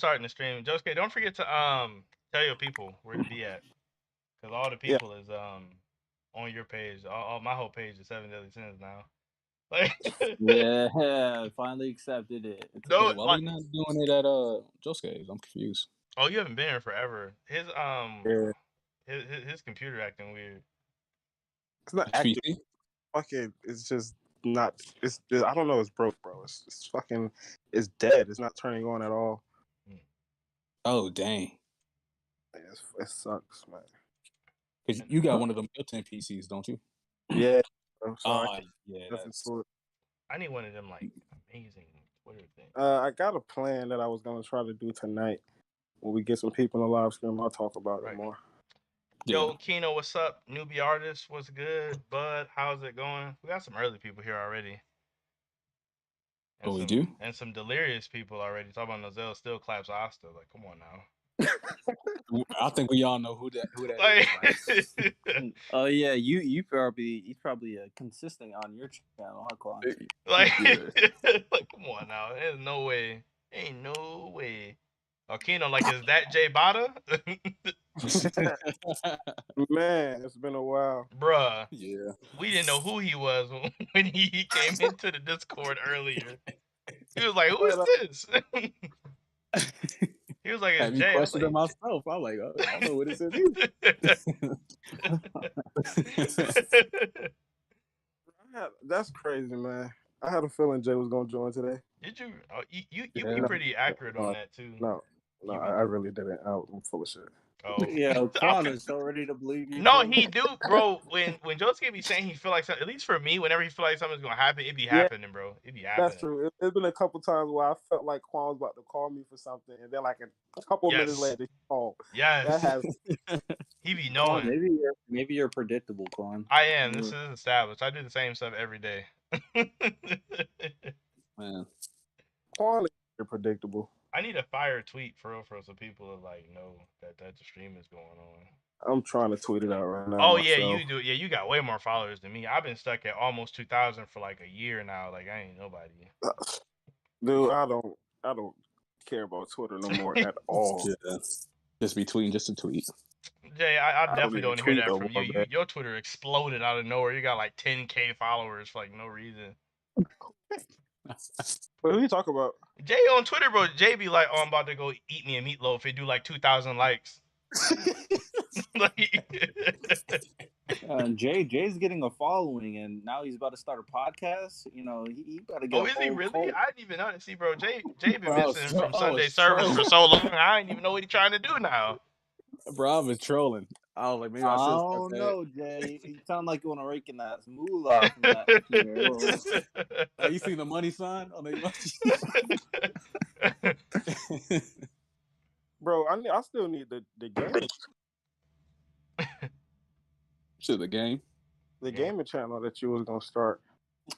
starting the stream. Josuke, don't forget to tell your people where to be at, because all the Yeah. people is on your page. All my whole page is 7 Deadly Sins now. Like, Yeah, finally accepted it. no, Wait, why like, we not doing it at Josuke's? I'm confused. oh, you haven't been here forever. His Yeah. his computer acting weird. It's not It's active. PC? Fucking, it's just not. It's I don't know. It's broke, bro. It's fucking. It's dead. It's not turning on at all. Oh, dang. It sucks, man. Because you got one of them built-in PCs, don't you? Yeah. I'm sorry. Oh, yeah. Nothing to it. I need one of them like amazing Twitter things. I got a plan that I was gonna try to do tonight. When we get some people in the live stream, I'll talk about it more. Yo, Kino, what's up? Newbie artist, what's good? Bud, how's it going? We got some early people here already. And we do? And some delirious people already. Talking about Nozell still claps Asta. Like, come on now. I think we all know who that is. Right? Oh yeah, he's probably consistent on your channel, huh, Quan? Like, like, come on now. There's no way. Ain't no way. Oh, Kino, like, is that Jay Bada? Man, it's been a while. Bruh. Yeah. We didn't know who he was when he came into the Discord earlier. He was like, who is this? He was like, it's Jay. I questioned it myself. I'm like, I don't know what it is. That's crazy, man. I had a feeling Jay was gonna join today. Did you? Oh, you be pretty accurate on that too. No, I really didn't. I'm full of shit. Oh yeah, Quan is so ready to believe you. No, he do, bro. When Josuke be saying he feel like something, at least for me, whenever he feel like something's gonna happen, it be happening, bro. It be happening. That's true. It's been a couple times where I felt like Quan was about to call me for something, and then like a couple minutes later, he called. Yes. That has. He be knowing. Maybe you're predictable, Quan. I am. This is established. I do the same stuff every day. Man, Quan is predictable. I need a fire tweet for real, so people are like know that the stream is going on. I'm trying to tweet it out right now. Oh yeah, you do. Yeah, you got way more followers than me. I've been stuck at almost 2,000 for like a year now. Like I ain't nobody. Dude, I don't care about Twitter no more at all. Yeah. Just be tweeting just to tweet. Jay, I definitely don't hear that from you. Your Twitter exploded out of nowhere. You got like 10K followers for like no reason. What are you talking about? Jay on Twitter, bro. Jay be like, "Oh, I'm about to go eat me a meatloaf." It do like 2,000 likes. Jay's getting a following, and now he's about to start a podcast. You know, he better get. Oh, is he really? I didn't even know. See, bro, Jay been missing from Sunday service for so long. I didn't even know what he's trying to do now. Bro, I've been trolling. I was like, maybe I should. Oh no, Jay! You sound like you want to rake in that moolah from that. You seen the money sign on the Bro, I still need the game. Shit, the game. The gaming channel that you was gonna start.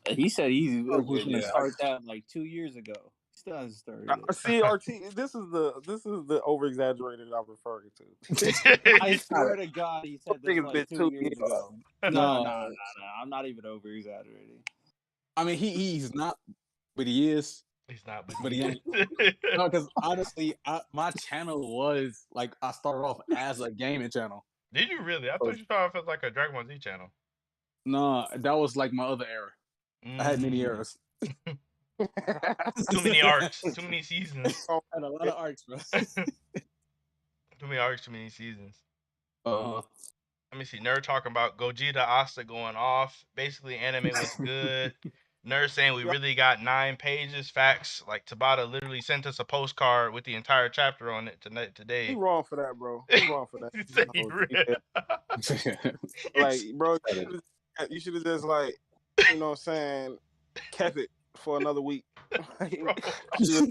He said he was gonna start that like 2 years ago. Still hasn't started. See, RT, this is the over exaggerated I'm referring to. I swear to God, he said this like 2 years ago. No, I'm not even over exaggerating. I mean, he's not, but he is. He's not, but he ain't. No, because honestly, my channel was like I started off as a gaming channel. Did you really? I thought you started off as like a Dragon Ball Z channel. No, that was like my other era. I had many eras. Too many arcs, too many seasons. I had a lot of arcs, bro. Too many arcs, too many seasons. Let me see. Nerd talking about Gogeta Asta going off. Basically, anime was good. Nerd saying we really got 9 pages. Facts. Like Tabata literally sent us a postcard with the entire chapter on it today. He wrong for that, bro. He wrong for that. Like, bro, you should have just like, you know what I'm saying, kept it for another week.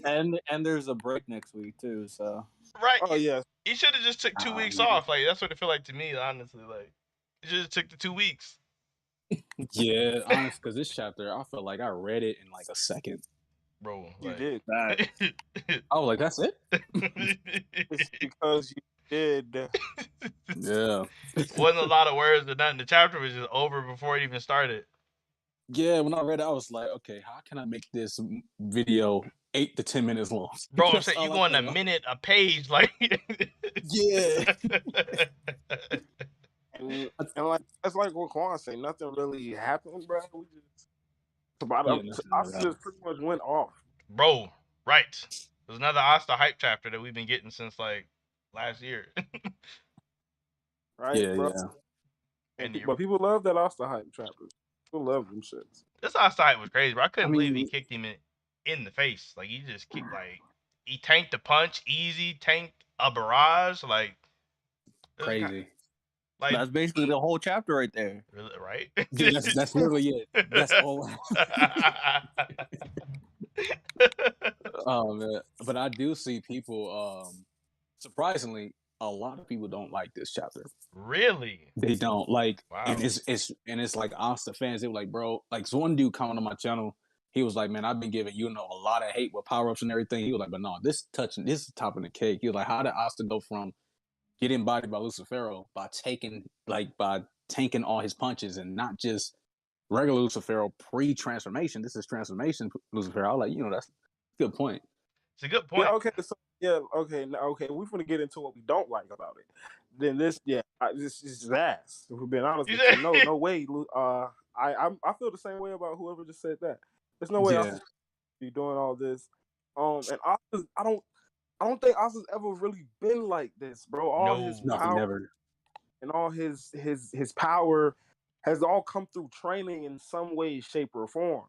and there's a break next week too, so. Right. Oh yeah. He should have just took 2 weeks off. Like that's what it feel like to me, honestly. Like he should have took the 2 weeks. Yeah, honestly, because this chapter, I feel like I read it in like a second. Bro, you like, did. I was like, that's it? It's because you did. Yeah. Wasn't a lot of words or nothing. The chapter was just over before it even started. Yeah, when I read it, I was like, okay, how can I make this video 8 to 10 minutes long? Bro, I'm That's saying you all I going thought a about. minute a page, like. Yeah. And like that's like what Quan say. Nothing really happened, bro. We just Yeah, nothing really Asta just pretty much went off. Bro, right. There's another Asta hype chapter that we've been getting since like last year. Right, Yeah, bro. yeah. But people love that Asta hype chapter. People love them shits. This Asta hype was crazy, bro. I couldn't believe he mean, kicked him in the face. Like he just kicked, like he tanked the punch easy, tanked a barrage, like it was crazy. like That's basically the whole chapter right there. really, right? Yeah, that's literally it. That's all. Oh man, but I do see people. Surprisingly, a lot of people don't like this chapter. Really? They don't like, Wow. and it's like Asta fans. They were like, bro, like so one dude commented on my channel. He was like, man, I've been giving a lot of hate with power ups and everything. He was like, but no, this is top of the cake. He was like, how did Asta go from getting bodied by Lucifero by tanking all his punches and not just regular Lucifero pre-transformation? This is transformation Lucifero. I was like, that's a good point. It's a good point. Yeah, okay, we're gonna get into what we don't like about it. Then this is ass. If we're being honest with you, no way. I feel the same way about whoever just said that. There's no way Asta's be doing all this. And Asta's, I don't think Asta's ever really been like this, bro. All his power never. And all his power has all come through training in some way, shape, or form.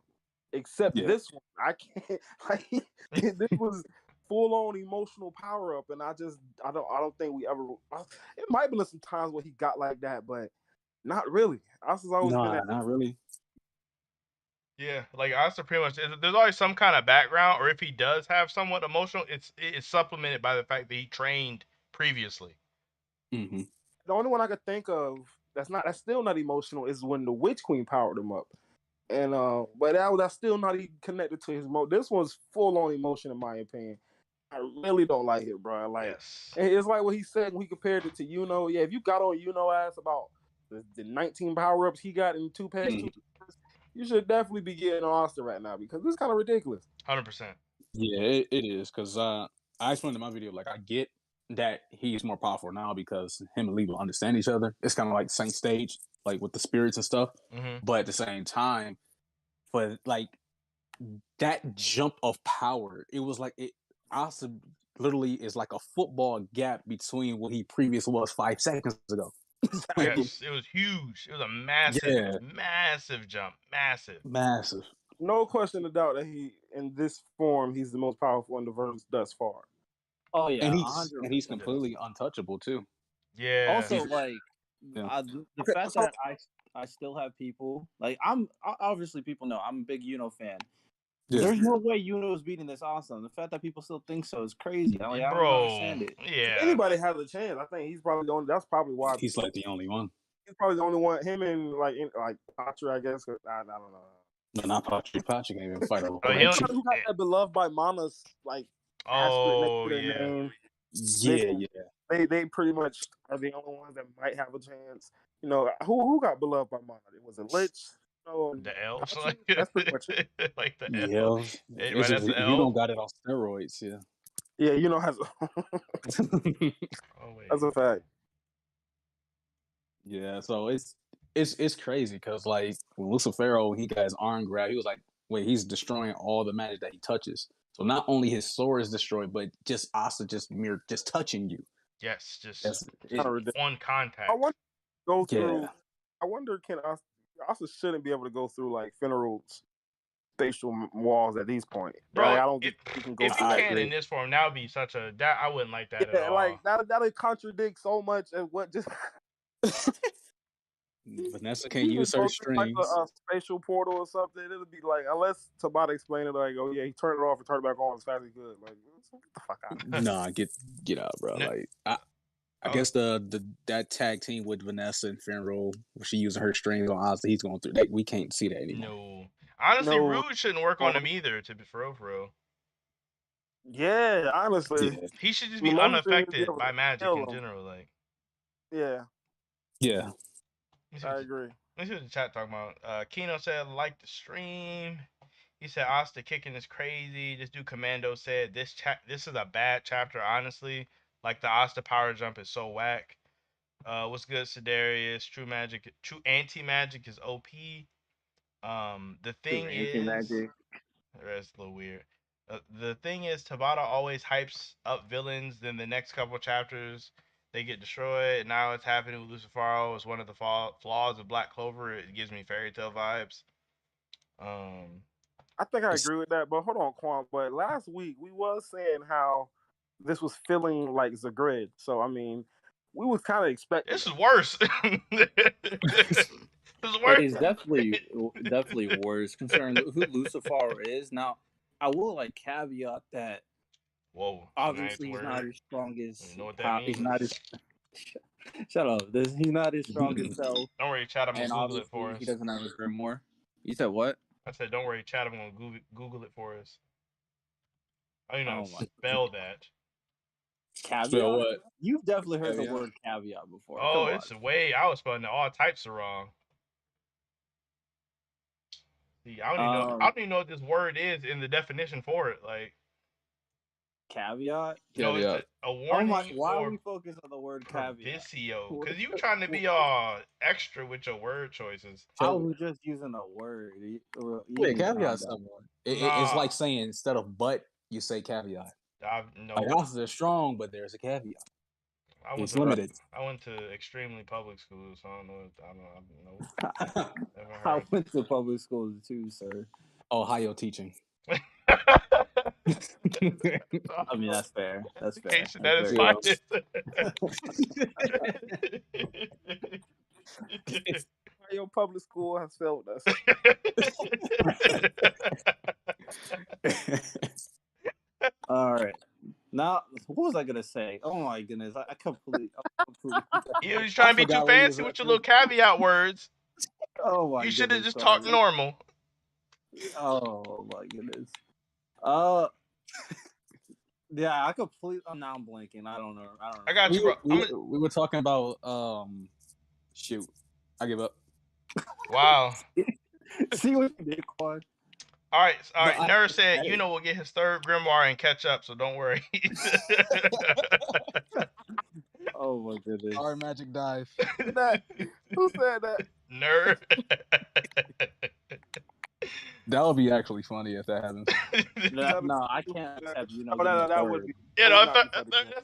Except this one, I can't. Like this was full-on emotional power up, and I don't think we ever. It might have been some times where he got like that, but not really. Asta's always been that. Not really. Yeah, like Asta pretty much. There's always some kind of background, or if he does have somewhat emotional, it's supplemented by the fact that he trained previously. Mm-hmm. The only one I could think of that's still not emotional is when the Witch Queen powered him up, and but that's still not even connected to his This one's full on emotion in my opinion. I really don't like it, bro. Like it's like what he said when he compared it to Yuno. Yeah, if you got on Yuno ass about the 19 power ups he got in 2 pages, you should definitely be getting on Asta right now because this is kind of ridiculous. 100%. Yeah, it is because I explained in my video, like I get that he's more powerful now because him and Lee will understand each other. It's kind of like Saint Stage, like with the spirits and stuff. But at the same time, but like that jump of power, it was like Asta literally is like a football gap between what he previously was 5 seconds ago. Yes, it was huge. It was a massive jump. Massive. No question of doubt that he, in this form, he's the most powerful in the verse thus far. Oh yeah, and he's completely untouchable too. Yeah. Also, like the fact that I still have people like obviously people know I'm a big Yuno fan. Yeah. There's no way Yuno's beating this awesome. The fact that people still think so is crazy. I don't understand it. Yeah. If anybody has a chance, I think he's probably the only. That's probably why he's like the only one. He's probably the only one. Him and Patra, I guess. I don't know. No, not Patra. Patra can't even fight a who got that beloved by Mama's name? Yeah. They pretty much are the only ones that might have a chance. Who got beloved by Mama? It was a Lich. The elves, that's pretty much it. Like the elves. Right, that's the you don't got it on steroids, yeah. Yeah, has. That's a fact. Yeah, so it's crazy because like when Lucifero, he got his arm grabbed. He was like, wait, he's destroying all the magic that he touches. So not only his sword is destroyed, but just Asta just touching you. Yes, just on contact. I wonder can Asta shouldn't be able to go through like Finaral's spatial walls at these points. Bro, I don't think he can go. If he can in this form, that would be such a I wouldn't like that at all. Like that would contradict so much of what just. Vanessa can't use her strings. Like a spatial portal or something. It'll be like unless Tabata explained it like, oh yeah, he turned it off and turned it back on as fast as he could. Like, get the fuck out. Nah, get out, bro. No. Like I guess that tag team with Vanessa and Finral, where she using her strings on Asta, he's going through that. We can't see that anymore. No, honestly, Rude shouldn't work on him either. To be for real. Yeah, honestly, he should just be unaffected by magic in general. Like, yeah. Yeah. I agree. Let's see what the chat talking about. Kino said like the stream. He said Asta kicking is crazy. This dude Commando said this is a bad chapter, honestly. Like the Asta power jump is so whack. What's good, Sedarius? True anti magic is OP. The thing is, Anti-magic. that's a little weird. The thing is, Tabata always hypes up villains. Then the next couple chapters, they get destroyed. Now it's happening with Lucifaro. It's one of the flaws of Black Clover. It gives me fairy tale vibes. I think I agree with that, but hold on, Quan. But last week we was saying how this was feeling like Zagrid. So I mean, we was kind of expecting. This is worse. This is worse. It is definitely worse concerning who Lucifer is. Now, I will like caveat that. Whoa! Obviously, he's not as strong as. You know what that means? He's not as. Shut up! He's not as strong as self. Don't worry, chat. I'm gonna Google it for us. He doesn't have his grimoire. You said what? I said, don't worry, chat. I'm gonna Google it for us. I don't know how to spell that. Caveat. Spell what? You've definitely heard the word caveat before. Oh, it's way. I was spelling all types of wrong. See, I don't even know. I don't even know what this word is in the definition for it. Like caveat. No, it's a warning. Why are we focused on the word caveat? Because you trying to be all extra with your word choices. I was just using a word. Caveat something. It's like saying instead of but, you say caveat. Like opposites are strong, but there's a caveat. It's limited. I went to extremely public schools, so I don't know. I went to public schools too, sir. Ohio teaching. I mean, that's fair. That's fair. That is fine. Your public school has failed us. All right. Now, what was I gonna say? Oh my goodness, I completely. You was trying to be too fancy with your little caveat words. Oh my! You should have just talked normal. Oh my goodness. Yeah, I completely. Now I'm blanking. I don't know. I got you, bro. We were talking about shoot. I give up. Wow. See what you did, Quan. All right. Nerd said, we'll get his third grimoire and catch up, so don't worry. Oh my goodness. Our magic dive. Who said that? Nerd. That would be actually funny if that happens. No, I can't accept. That would be. That's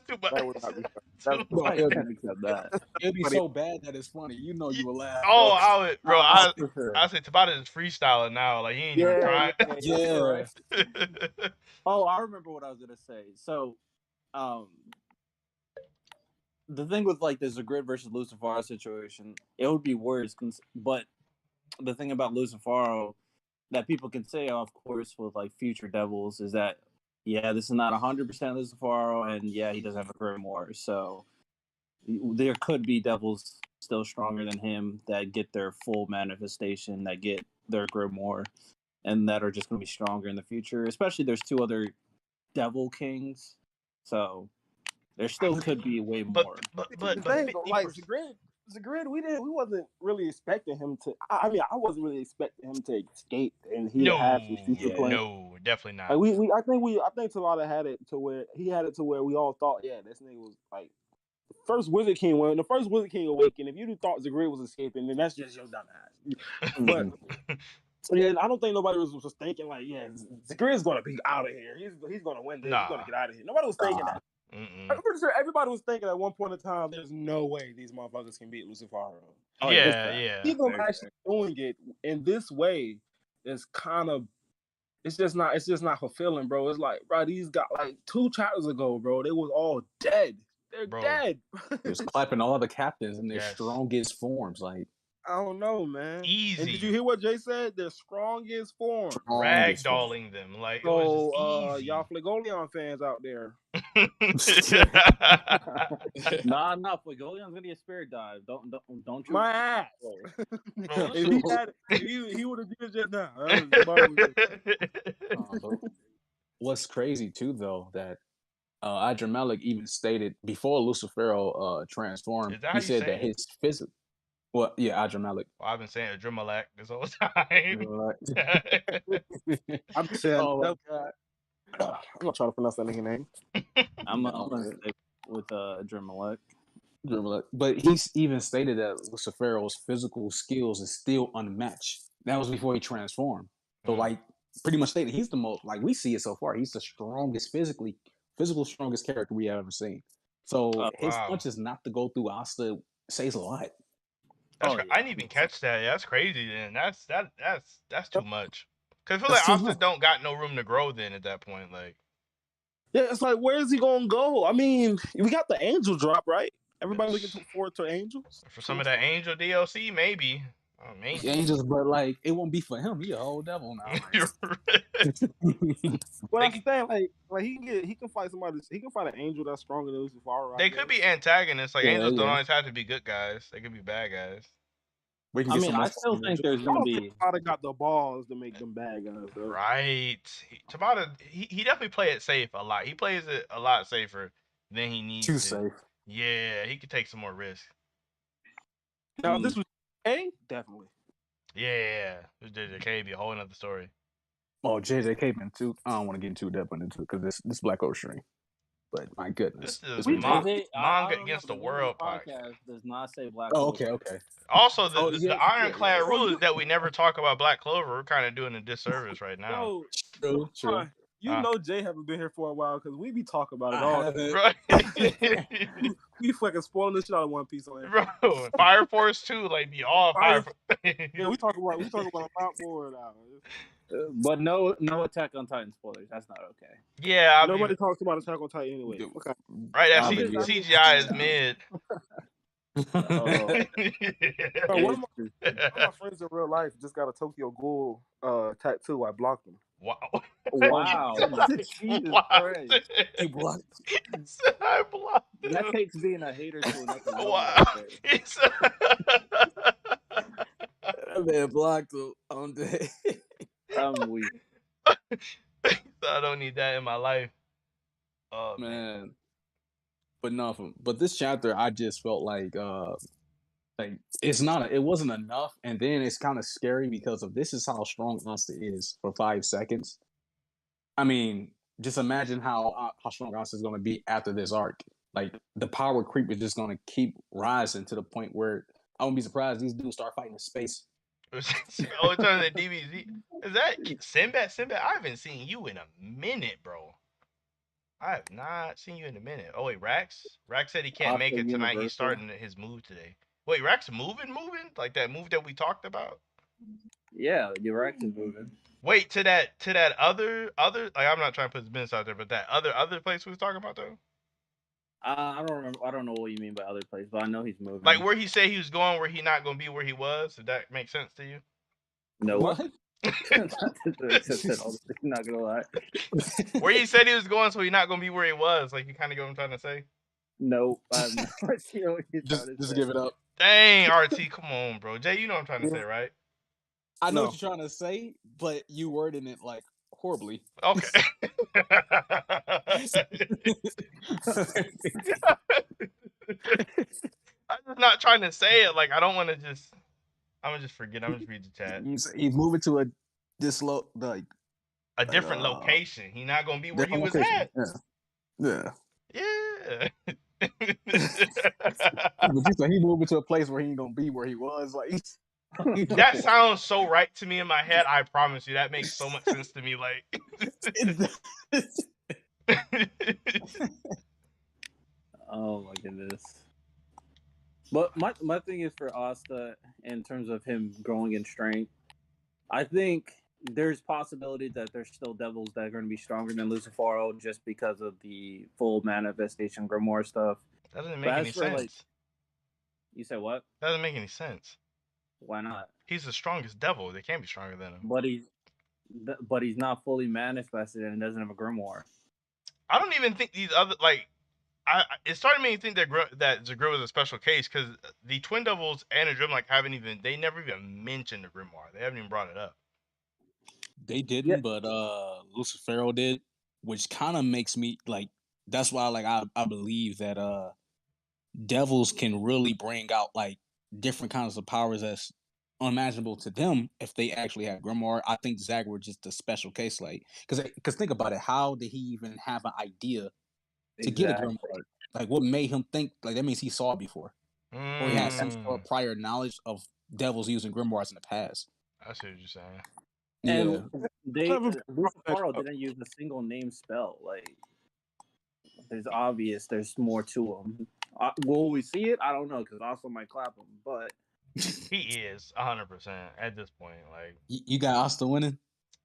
too much. That would not be funny. I can't accept that. It'd be so bad that it's funny. You will laugh. Oh, I would, bro. I say Tabata is freestyling now. Like he ain't even trying. Yeah. Oh, I remember what I was gonna say. So, the thing with like the Zagrid versus Lucifaro situation, it would be worse. But the thing about Lucifaro that people can say, of course, with like future devils is that, yeah, this is not 100% Lucifaro, and yeah, he doesn't have a grimoire. So there could be devils still stronger than him that get their full manifestation, that get their grimoire, and that are just going to be stronger in the future. Especially there's 2 other devil kings, so there still could be way more. But like Zagrid, we wasn't really expecting him to. I mean, I wasn't really expecting him to escape, and he had some future plans. No, definitely not. Like I think Tabata had it to where we all thought, yeah, this nigga was like the first Wizard King. When the first Wizard King awakened, if you thought Zagrid was escaping, then that's just your dumb ass. But yeah, I don't think nobody was thinking like, yeah, Zagrid's gonna be out of here. He's gonna win this. He's gonna get out of here. Nobody was thinking that. I'm pretty sure everybody was thinking at one point in time, there's no way these motherfuckers can beat Lucifaro. Yeah. People actually doing it in this way is kind of, it's just not fulfilling, bro. It's like, bro, these got like 2 chapters ago, bro, they was all dead. They're dead. He was clapping all the captains in their strongest forms, like. I don't know, man. Easy. And did you hear what Jay said? Their strongest form. Ragdolling them. Like, so, it was just easy. y'all Flegolion fans out there. Nah, Flegolion's gonna be a spirit dive. Don't you? My ass. If he would have did it just now. What's crazy too, though, that Adramelic even stated before Lucifero transformed, he said that his physical. Well, yeah, Adramalik. Well, I've been saying Adremalak this whole time. I'm saying, Oh my god. I'm not trying to pronounce that nigga name. I'm gonna stick with Adremalek. But he's even stated that Lucifero's physical skills is still unmatched. That was before he transformed. So, like, pretty much stated he's the most, like, we see it so far. He's the physical strongest character we have ever seen. So his punches not to go through Asta says a lot. I didn't even catch that. Yeah, that's crazy. Then that's too much. Cause I feel like Asta don't got no room to grow. Then at that point, like, yeah, it's like, where is he gonna go? I mean, we got the angel drop, right? Everybody looking forward to angels for some of that angel DLC, maybe. Maybe. Angels, but like it won't be for him. He a whole devil now. Well, that's the thing. Like he can fight somebody. He can fight an angel that's stronger than Lucifer. They could be antagonists. Like angels don't always have to be good guys. They could be bad guys. I mean, I still think there's gonna be. Tabata got the balls to make them bad guys. Though. Right. Tabata, he definitely play it safe a lot. He plays it a lot safer than he needs to. Too safe. Yeah, he could take some more risks. Now, if this was definitely. Yeah, JJK be a whole nother story. Oh, JJK been too. I don't want to get too deep into it because this Black Ocean String. But my goodness, this is manga against the world podcast does not say Black. Oh, Clover. okay. Also, the ironclad rule is that we never talk about Black Clover. We're kind of doing a disservice right now. True. You know Jay haven't been here for a while because we be talking about it all. Right. we fucking spoiling the shit out of One Piece on it. Bro, Fire Force 2, like be all Fire. Yeah, we talk about a lot more now. But no Attack on Titan spoilers. That's not okay. Yeah, nobody talks about Attack on Titan anyway. Okay. Right, that CGI is mid. One of my friends in real life just got a Tokyo Ghoul tattoo. I blocked him. Wow. Jesus Christ. He blocked. I blocked him. That takes being a hater to another level. Wow. That man blocked him on day. I'm weak. I don't need that in my life. Oh man. But this chapter, I just felt like it wasn't enough, and then it's kind of scary because of this is how strong Asta is for 5 seconds. I mean, just imagine how strong Asta is going to be after this arc. Like the power creep is just going to keep rising to the point where I wouldn't be surprised these dudes start fighting in space. Oh, it's on the DBZ. Is that Sinbad? I haven't seen you in a minute, bro. I have not seen you in a minute. Oh wait, Rax said he can't make it tonight. He's starting his move today. Wait, Rax moving? Like that move that we talked about? Yeah, your Rax is moving. Wait, to that other like I'm not trying to put his business out there, but that other place we was talking about though? I don't remember. I don't know what you mean by other place, but I know he's moving. Like where he said he was going, where he not gonna be where he was. Did that make sense to you? No. What? Not gonna lie. Where he said he was going, so he's not gonna be where he was. Like you kind of get what I'm trying to say. Nope. I have no idea what you're trying to just say. give it up. Dang, RT, come on, bro. Jay, you know what I'm trying to say, right? I know what you're trying to say, but you wording it like horribly. Okay. I'm just not trying to say it. Like I don't want to just. I'm gonna just forget. I'm just read the chat. He's moving to a different location. He's not gonna be where he was at. Yeah. But you said he moving to a place where he ain't gonna be where he was. Like that sounds so right to me in my head. I promise you, that makes so much sense to me. Like. Oh my goodness. But my thing is for Asta in terms of him growing in strength. I think there's possibility that there's still devils that are going to be stronger than Lucifero just because of the full manifestation grimoire stuff. That doesn't make any sense. Like, you said what? That doesn't make any sense. Why not? He's the strongest devil. They can't be stronger than him. But he's not fully manifested and doesn't have a grimoire. I don't even think these other it started me to think that Zagrew was a special case because the Twin Devils and the Dreamlike they never even mentioned the grimoire. They haven't even brought it up. They didn't, but Lucifero did, which kind of makes me like. That's why I believe that devils can really bring out like different kinds of powers that's unimaginable to them if they actually had Grimoire. I think Zach were just a special case, like because think about it, how did he even have an idea to get a Grimoire? Like, what made him think? Like, that means he saw it before, or he had some sort of prior knowledge of devils using Grimoires in the past. I see what you're saying. And Lucifaro didn't use a single name spell. Like, there's obvious. There's more to him. Will we see it? I don't know, because also might clap him, but he is 100% at this point. Like, you got Asta winning.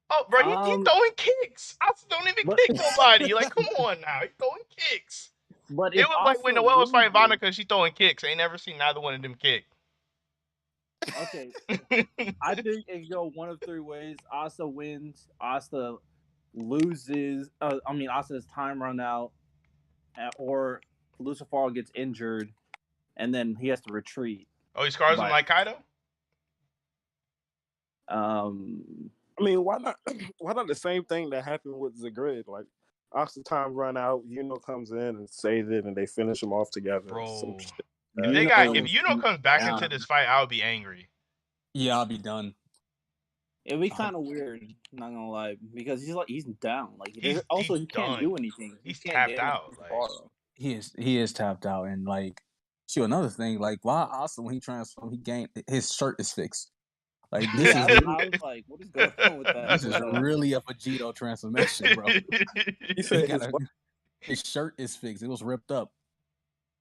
Oh, bro, he throwing kicks. Asta don't even kick nobody. Like, come on now, he throwing kicks. But it was like when Noelle was fighting Vonica, she throwing kicks. I ain't never seen neither one of them kick. Okay, I think it go one of three ways. Asta wins. Asta loses. Asta's time run out, or Lucifaro gets injured, and then he has to retreat. Oh, he scars him like Kaido? I mean, why not? Why not the same thing that happened with Zagrid? Like, Asta time run out, comes in and saves it, and they finish them off together. Bro, if Yuno comes back into this fight, I would be angry. Yeah, I'll be done. It'd be kind of weird, not gonna lie, because he's down. Like, he can't do anything. He's tapped out. Like, he is tapped out, and like, another thing, like, why Asta when he transformed, he gained his shirt is fixed. Like, this I was like, what is going on with that? This is really a Vegito transformation, bro. He said his shirt is fixed. It was ripped up.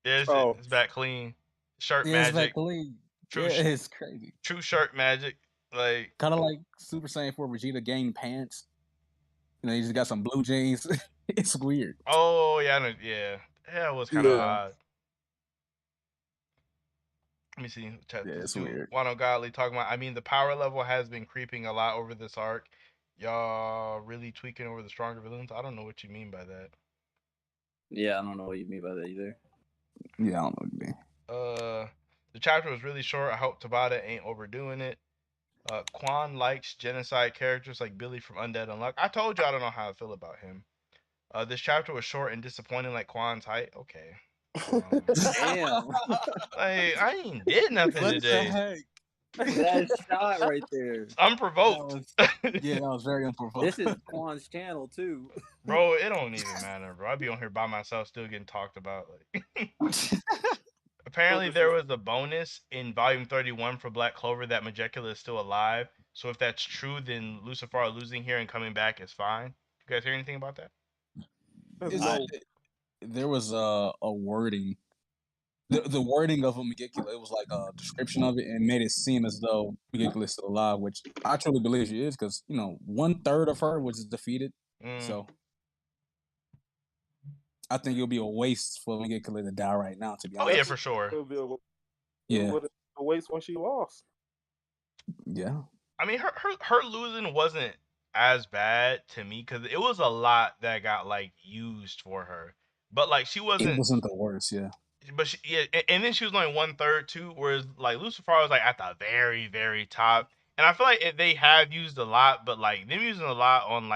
Yeah, it's back clean. Shirt magic. It's back clean. It's crazy. True shirt magic. Like, kind of like Super Saiyan 4 Vegeta gained pants. He just got some blue jeans. It's weird. Oh yeah, yeah. That was kind of odd. Let me see. It's weird. Wano Godly talking about. I mean, the power level has been creeping a lot over this arc. Y'all really tweaking over the stronger villains. I don't know what you mean by that. Yeah, I don't know what you mean by that either. Yeah, I don't know what you mean. The chapter was really short. I hope Tabata ain't overdoing it. Quan likes genocide characters like Billy from Undead Unluck. I told you I don't know how I feel about him. This chapter was short and disappointing like Quan's height. Okay. Damn. Like, I ain't did nothing what today. The heck? That shot right there. Unprovoked. That was very unprovoked. This is Quan's channel too. Bro, it don't even matter, bro. I be on here by myself still getting talked about. Like, apparently there was a bonus in volume 31 for Black Clover that Majecula is still alive. So if that's true, then Lucifaro losing here and coming back is fine. You guys hear anything about that? There was a wording. The wording of Megicula, it was like a description of it and made it seem as though Megicula is still alive, which I truly believe she is, because 1/3 of her was defeated. So I think it'll be a waste for Megicula to die right now, to be honest. Oh yeah, for sure. It a waste when she lost. Yeah. I mean, her losing wasn't as bad to me because it was a lot that got like used for her, but like she wasn't. It wasn't the worst, yeah. But and then she was only 1/3 too, whereas like Lucifaro was like at the very, very top. And I feel like they have used a lot, but like them using a lot on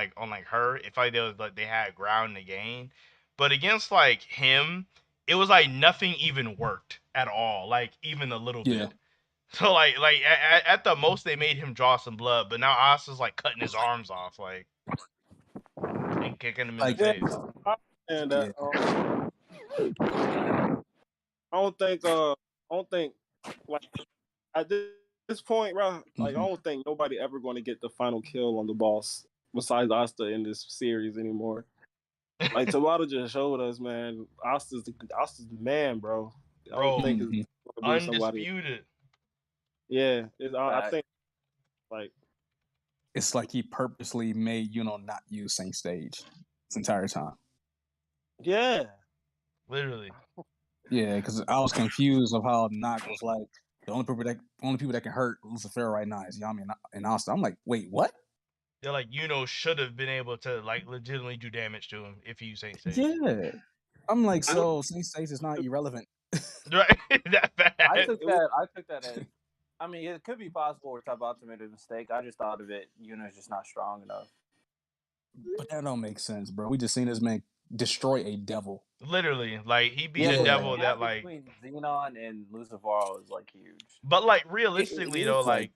her, it felt like they had ground to gain. But against like him, it was like nothing even worked at all, like even a little bit. So like at the most they made him draw some blood, but now Asta's like cutting his arms off, like, and kicking him in the face. And I don't think like at this point, bro, like I don't think nobody ever going to get the final kill on the boss besides Asta in this series anymore. Like Tabata just showed us, man. Asta's the man, bro. I don't think it's gonna be undisputed. Yeah, I think like it's like he purposely made not use Saint Stage this entire time. Yeah, literally. Yeah, because I was confused of how Nock was like the only people that can hurt Lucifero right now is Yami and Asta. I'm like, wait, what? They're like, should have been able to like legitimately do damage to him if he used Saint Stage. Yeah, I'm like, so Saint Stage is not irrelevant. Right, that bad. I took that as. I mean, it could be possible where Tabata made a mistake. I just thought of it. Yuno's just not strong enough. But that don't make sense, bro. We just seen this man destroy a devil. Literally, like he beat Yeah, a but devil the gap that like. between Xenon and Lucifero is like huge. But like It realistically is though, like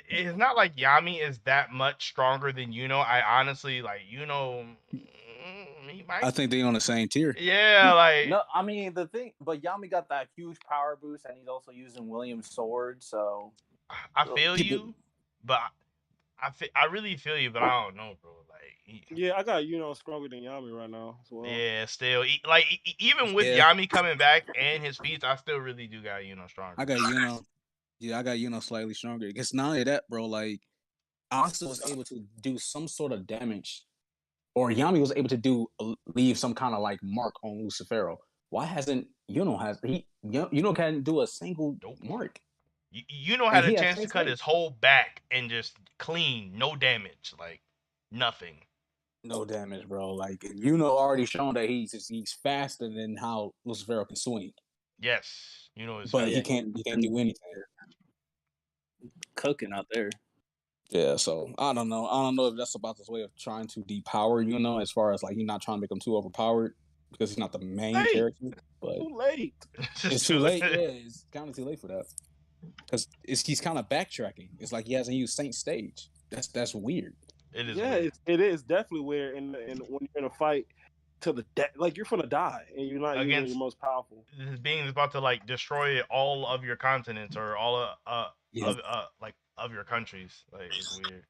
it's not like Yami is that much stronger than Yuno. I honestly like Yuno. He I might. think they on the same tier. Yeah, like No, I mean the thing, but Yami got that huge power boost, and he's also using William's sword. So I feel you, but I really feel you, but I don't know, bro. Like, Yeah, I got stronger than Yami right now as well. yeah, still, like even with Yami coming back and his feats, I still really do got stronger. I got I got slightly stronger. Because not only that, bro, like Asta was able to do some sort of damage, or Yami was able to leave some kind of like mark on Lucifero. Why hasn't can't do a single mark? Had a chance to cut his whole back and just clean, no damage, like nothing. No damage, bro. Like already shown that he's faster than how Lucifero can swing. Yes, is but fast. he can't do anything. Cooking out there. Yeah, so I don't know. I don't know if that's about this way of trying to depower, as far as like he's not trying to make him too overpowered because he's not the main character. But too late. It's too late. Yeah, it's kind of too late for that. Because he's kind of backtracking. It's like he hasn't used Saint Stage. That's weird. It is. Yeah, weird. It is definitely weird. And when you're in a fight to the death, like you're gonna die, and you're not using your most powerful. This being is about to like destroy all of your continents or all of your countries. Like it's weird.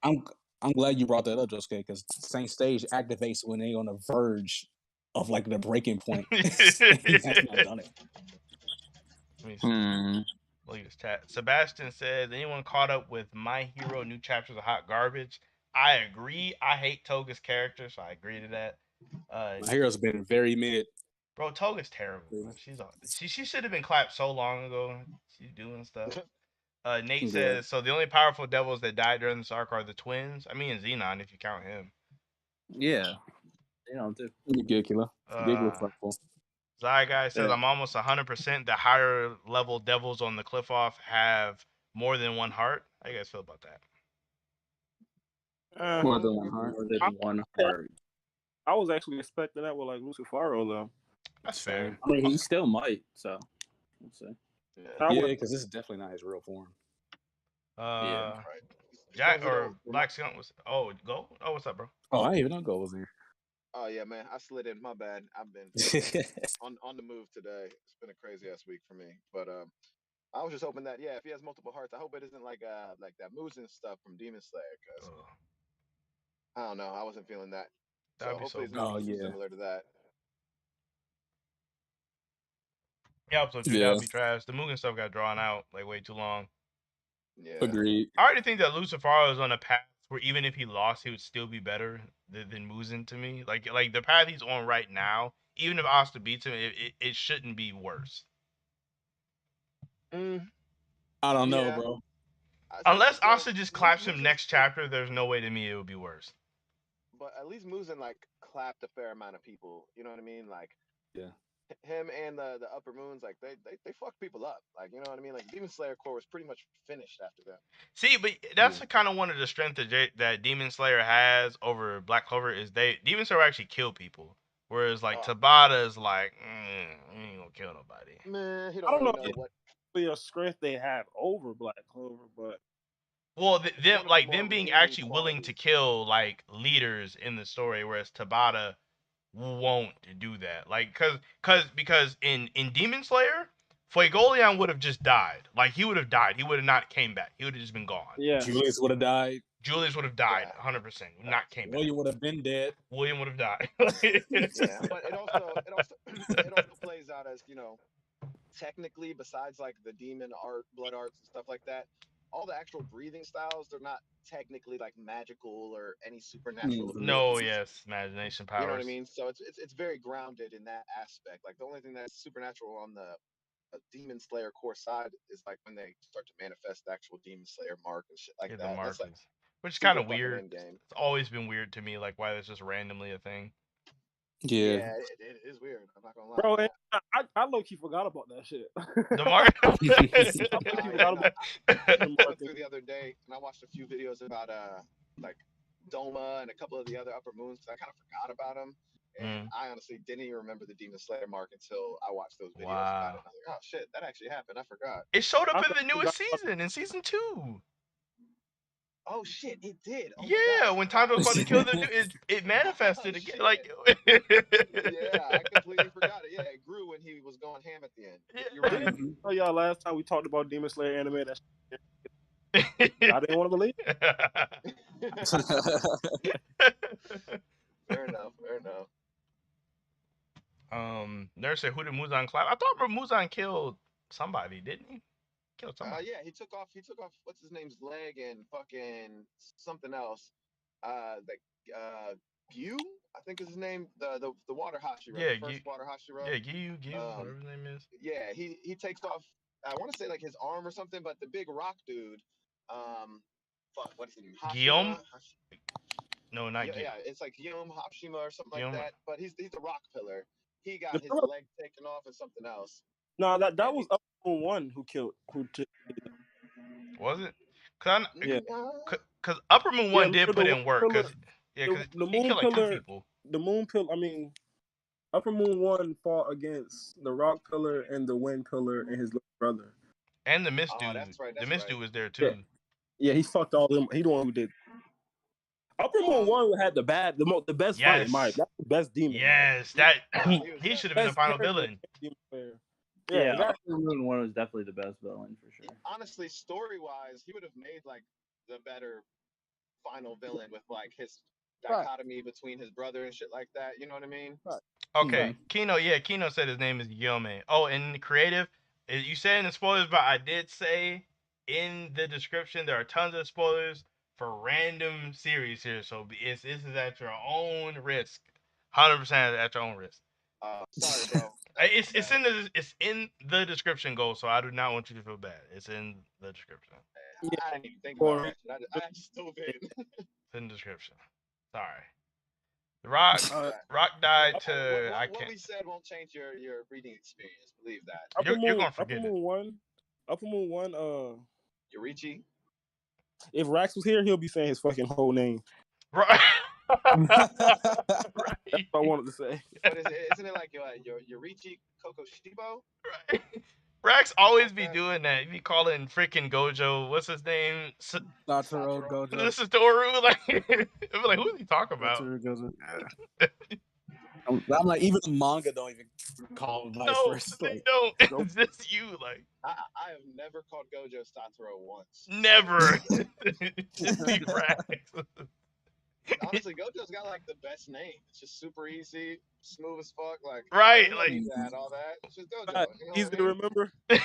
I'm glad you brought that up, Josuke, because Saint Stage activates when they're on the verge of like the breaking point. That's not done it. Look at this chat. Sebastian says, anyone caught up with My Hero new chapters of hot garbage? I agree. I hate Toga's character, so I agree to that. My Hero's been very mid. Bro, Toga's terrible. She should have been clapped so long ago. She's doing stuff. Nate says, so the only powerful devils that died during this arc are the twins. I mean, Xenon, if you count him. Yeah. Too. Ridiculous. Zai guy says, I'm almost 100% the higher level devils on the cliff off have more than one heart. How you guys feel about that? More than one heart. More than one heart. I was actually expecting that with like Lucifero though. That's fair. I mean, he still might. So we'll see. Yeah, because this is definitely not his real form. Yeah. Jack or Black Skunk was. Oh, go. Oh, what's up, bro? Oh, I didn't even know Go was here. Oh yeah, man, I slid in. My bad. I've been on the move today. It's been a crazy ass week for me. But I was just hoping that if he has multiple hearts, I hope it isn't like that Muzen stuff from Demon Slayer. Because I don't know, I wasn't feeling that. So hopefully it's not similar to that. Yeah, so that would be trash. The Mugen stuff got drawn out like way too long. Yeah. Agreed. I already think that Lucifero is on a path where even if he lost, he would still be better than Muzen to me. Like the path he's on right now, even if Asta beats him, it shouldn't be worse. I don't know, bro. Unless Asta just claps him next chapter, there's no way to me it would be worse. But at least Muzen like clapped a fair amount of people. You know what I mean? Like him and the Upper Moons, like they fucked people up. Like, you know what I mean? Like Demon Slayer core was pretty much finished after that. See, but that's kind of one of the strengths that Demon Slayer has over Black Clover is Demon Slayer actually kill people, whereas like Tabata is like, he ain't gonna kill nobody. Man, he I don't really know what a strength they have over Black Clover, but them being actually willing to kill like leaders in the story, whereas Tabata won't do that. Like because in Demon Slayer, Fuegoleon would have just died. Like he would have died. He would have not came back. He would have just been gone. Yeah. Julius would have died. 100%. Not came back. William would have been dead. William would have died. But it also plays out as, technically besides like the demon art, blood arts and stuff like that, all the actual breathing styles, they're not technically like magical or any supernatural. No, yes, imagination powers. You know what I mean? So it's very grounded in that aspect. Like the only thing that's supernatural on the Demon Slayer core side is like when they start to manifest the actual Demon Slayer mark and shit like that. The markings. That's like, which is kind of weird. It's always been weird to me, like why that's just randomly a thing. Yeah, it is weird. I'm not gonna lie. Bro, I low-key forgot about that shit. The mark. I went through the other day and I watched a few videos about like Doma and a couple of the other Upper Moons. I kind of forgot about them, And I honestly didn't even remember the Demon Slayer mark until I watched those videos about Wow. it. I was like, oh shit, that actually happened. I forgot. It showed up I in the forgot. newest season, in season 2. Oh shit, it did. Oh my god, Yeah, I when forgot. Tanjiro was about to kill the dude, it Oh manifested again. shit. Like, Yeah, I completely forgot it. Yeah, it grew when he was going ham at the end. You're yeah. right. I tell y'all last time we talked about Demon Slayer anime. That I didn't want to believe. Fair enough. Fair enough. Nurse said, "Who did Muzan clap?" I thought Muzan killed somebody, didn't he? Killed somebody. Yeah, he took off. What's his name's leg and fucking something else. Like Gyu, I think is his name. The water Hashira, Yeah, the first water Hashira. Yeah, Gyu, whatever his name is. Yeah, he takes off. I want to say like his arm or something, but the big rock dude. Fuck, what's his name? Guillaume? Hashira. No, not Guillaume. Yeah, it's like Guillaume Hashima or something Guillaume. like that. But he's a rock pillar. He got The his pillar- leg taken off and something else. No, that was Upper Moon One who Was it? Cause Yeah. Cause Upper Moon One did put in work. Pillar- Cause the he Moon killed like 2 Pillar. people. The Moon Pillar. I mean, Upper Moon One fought against the Rock Pillar and the Wind Pillar and his little brother. And the Mist Oh, dude. that's right. The Mist dude was there Yeah. too. Yeah, he fucked all them. He the one who did. Upper Moon One had the best fight in my. That's the best demon. Yes, that he should have been the final villain. Yeah, Upper Moon One was definitely the best villain for sure. Honestly, story-wise, he would have made like the better final villain with like his dichotomy between his brother and shit like that. You know what I mean? Right. Okay, Kino. Yeah, Kino said his name is Guillaume. Oh, and creative. You said in the spoilers, but I did say in the description there are tons of spoilers for random series here. So this is at your own risk. 100% at your own risk. Sorry, bro. It's in the description, Go. So I do not want you to feel bad. It's in the description. I didn't even think about that. I just dove in. It's in the description. Sorry. Rock died to what we said won't change your reading experience. Believe that. You're gonna forget Upper Moon One. Yorichi. If Rax was here, he'll be saying his fucking whole name. Right. That's what I wanted to say. What is it? Isn't it like Yorichi Kokoshibo? Right. Rax always be doing that. He be calling freaking Gojo. What's his name? Satoru Gojo. This is Toru. Like, I'm like, who is he talking about? Satoru Gojo. Yeah. I'm like, even the manga don't even call him vice versa. They don't. It's just you. Like, I have never called Gojo Satoru once. Never. Just be Rax. Honestly, Gojo's got like the best name. It's just super easy, smooth as fuck. Like right, like all that. It's just Gojo. Right. You know Easy to remember. Yeah,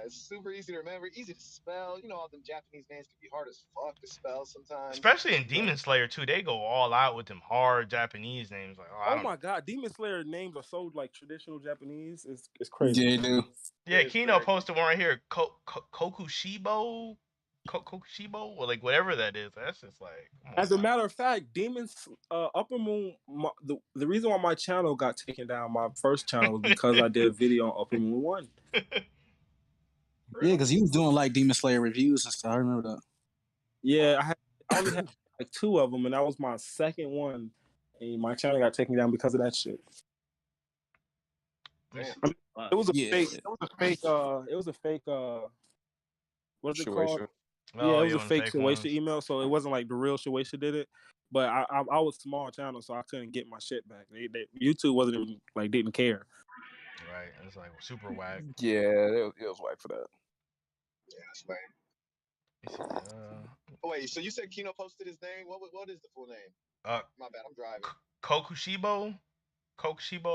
it's super easy to remember, easy to spell. You know, all them Japanese names can be hard as fuck to spell sometimes. Especially in Demon Slayer too, they go all out with them hard Japanese names. Like, oh my god, Demon Slayer names are so like traditional Japanese. It's crazy. Yeah, dude. Yeah, Kino posted one right here. Kokushibo. Kokushibo, or like whatever that is. That's just like. As a matter of fact, Upper Moon. The reason why my channel got taken down, my first channel, was because I did a video on Upper Moon 1. Yeah, because he was doing like Demon Slayer reviews and stuff. I remember that. Yeah, I only had like 2 of them, and that was my second one. And my channel got taken down because of that shit. It was a fake. It was a fake. What's it called? Yeah, it was a fake Shueisha email, so it wasn't like the real Shueisha did it. But I was a small channel, so I couldn't get my shit back. YouTube wasn't even like didn't care. Right, it's like super whack. Yeah, it was whack for that. Yeah, that's lame. Wait, so you said Kino posted his name? What is the full name? My bad, I'm driving. Kokushibo.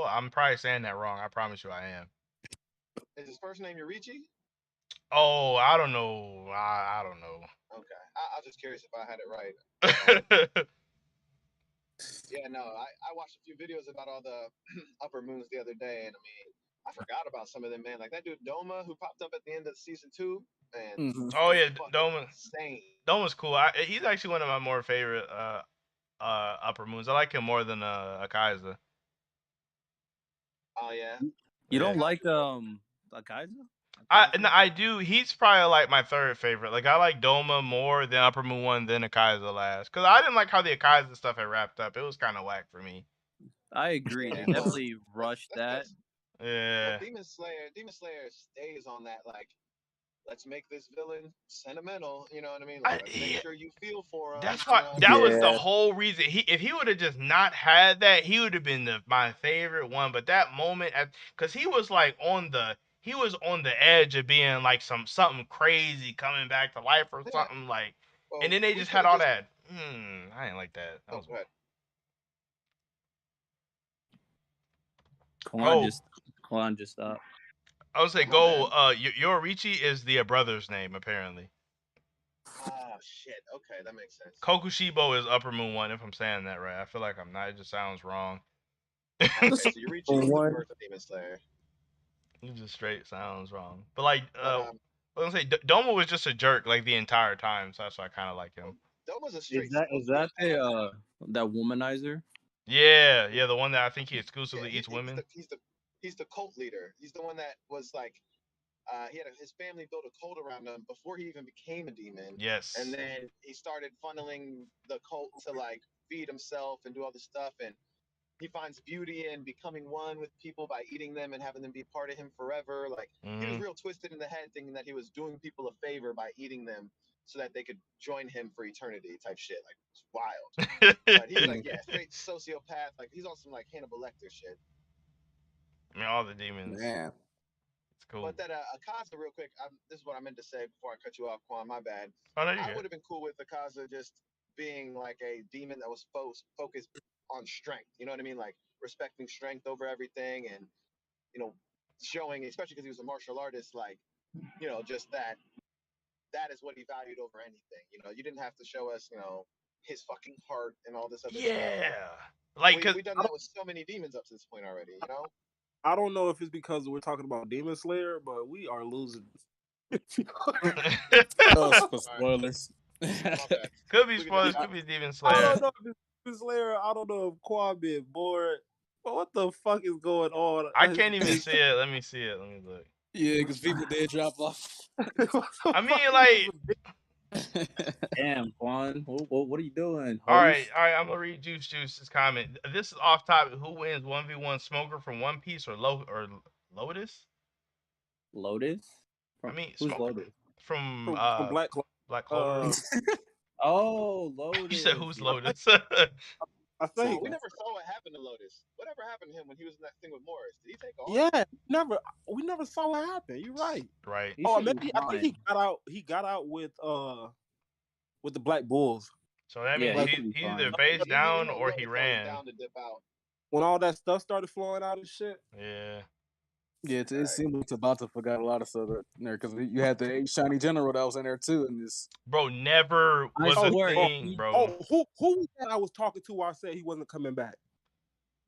I'm probably saying that wrong. I promise you, I am. Is his first name Yorichi? Oh, I don't know. I don't know. Okay, I was just curious if I had it right. Yeah, no, I watched a few videos about all the upper moons the other day, and I mean, I forgot about some of them, man. Like that dude Doma, who popped up at the end of season 2, and oh yeah, Doma. Insane. Doma's cool. He's actually one of my more favorite upper moons. I like him more than Akaiza. Oh yeah. You don't like Akaiza? I do. He's probably like my third favorite. Like I like Doma more than Upper Moon 1 than Akaiza last. Cause I didn't like how the Akaiza stuff had wrapped up. It was kind of whack for me. I agree. They definitely rushed that. Well, Yeah. Demon Slayer stays on that like, let's make this villain sentimental. You know what I mean? Like, let's make Yeah, sure you feel for him. that's You why know? that was the Yeah. whole reason. If he would have just not had that, he would have been my favorite one. But that moment, because he was like he was on the edge of being like something crazy coming back to life or Yeah. something like, and Well, then they we just could had have all just. that. I didn't like that. That Oh, was go ahead. oh. Kalon just stopped. I would say Oh, my bad. Yorichi is the brother's name apparently. Oh shit. Okay, that makes sense. Kokushibo is Upper Moon One if I'm saying that right. I feel like I'm not. It just sounds wrong. Okay, so Yorichi is the One. birth of Demon Slayer. It just straight sounds wrong. But like, But I was gonna say Doma was just a jerk like the entire time, so that's why I kind of like him. Doma's a Is straight that sociopath. that womanizer? Yeah, the one that I think he Yeah, exclusively eats he's women. the cult leader. He's the one that was like, his family built a cult around him before he even became a demon, and Yes. then he started funneling the cult to like feed himself and do all this stuff, and he finds beauty in becoming one with people by eating them and having them be part of him forever. Like, he was Mm-hmm. real twisted in the head, thinking that he was doing people a favor by eating them so that they could join him for eternity type shit. Like, it's wild. But he's like, yeah, straight sociopath. Like, he's on some like Hannibal Lecter shit. I mean, all the demons. Man. It's cool. But that Akaza, real quick, this is what I meant to say before I cut you off, Quan. My bad. Oh no, you're I good. would have been cool with Akaza just being like a demon that was focused on strength. You know what I mean? Like, respecting strength over everything, and you know, showing, especially because he was a martial artist, like, you know, just that is what he valued over anything. You know, you didn't have to show us, you know, his fucking heart and all this other stuff. Yeah, Like, like cause we done that with so many demons up to this point already. You know. I don't know if it's because we're talking about Demon Slayer, but we are losing. Oh, for spoilers. My bad. could be We can spoilers, just could be Demon I Slayer. don't know if it's Demon Slayer. I don't know if Quan been bored. But what the fuck is going on? I can't even see it. Let me see it. Let me look. Yeah, because people did drop off. I mean, like, Damn, Quan, what are you doing? all right. Host? I'm gonna read Juice's comment. This is off topic. Who wins 1v1 Smoker from One Piece or Lotus? Lotus? I From mean, who's Smoker Lotus? from from Black Clover. Black Clover. Oh, You Lotus. said who's Yeah. Lotus? I So think. we never saw what happened to Lotus. Whatever happened to him when he was in that thing with Morris? Did he take off? Yeah, we never saw what happened. You're right. Right. He Oh, should be maybe I think fine. he got out with the Black Bulls So that Yeah, means he he's should be either fine. face down He or looked he like he was ran. down to dip out. when all that stuff started flowing out and shit. Yeah. Yeah, it seemed like Tabata forgot a lot of stuff in there because you had the shiny general that was in there too, and this. Bro, never I was a swear, thing, bro. Who was that I was talking to? While I said he wasn't coming back.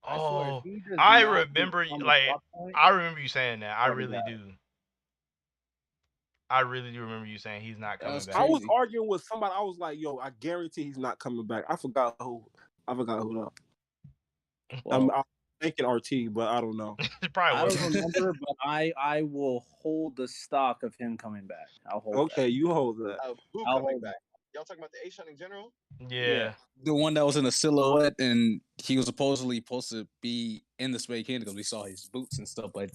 I swear, if Oh, he does I not remember become a like plot point, I remember you saying that. I already really got do. I really do remember you saying he's not coming That's back. I was crazy. arguing with somebody. I was like, "Yo, I guarantee he's not coming back." I forgot who. Though. Well, I'm thinking RT, but I don't know. It probably I don't wasn't. remember, but I will hold the stock of him coming back. I'll hold Okay, that. you hold that. Who I'll coming hold back? Y'all talking about the A Shining General? Yeah. The one that was in a silhouette, and he was supposedly supposed to be in the Spade Kingdom because we saw his boots and stuff, but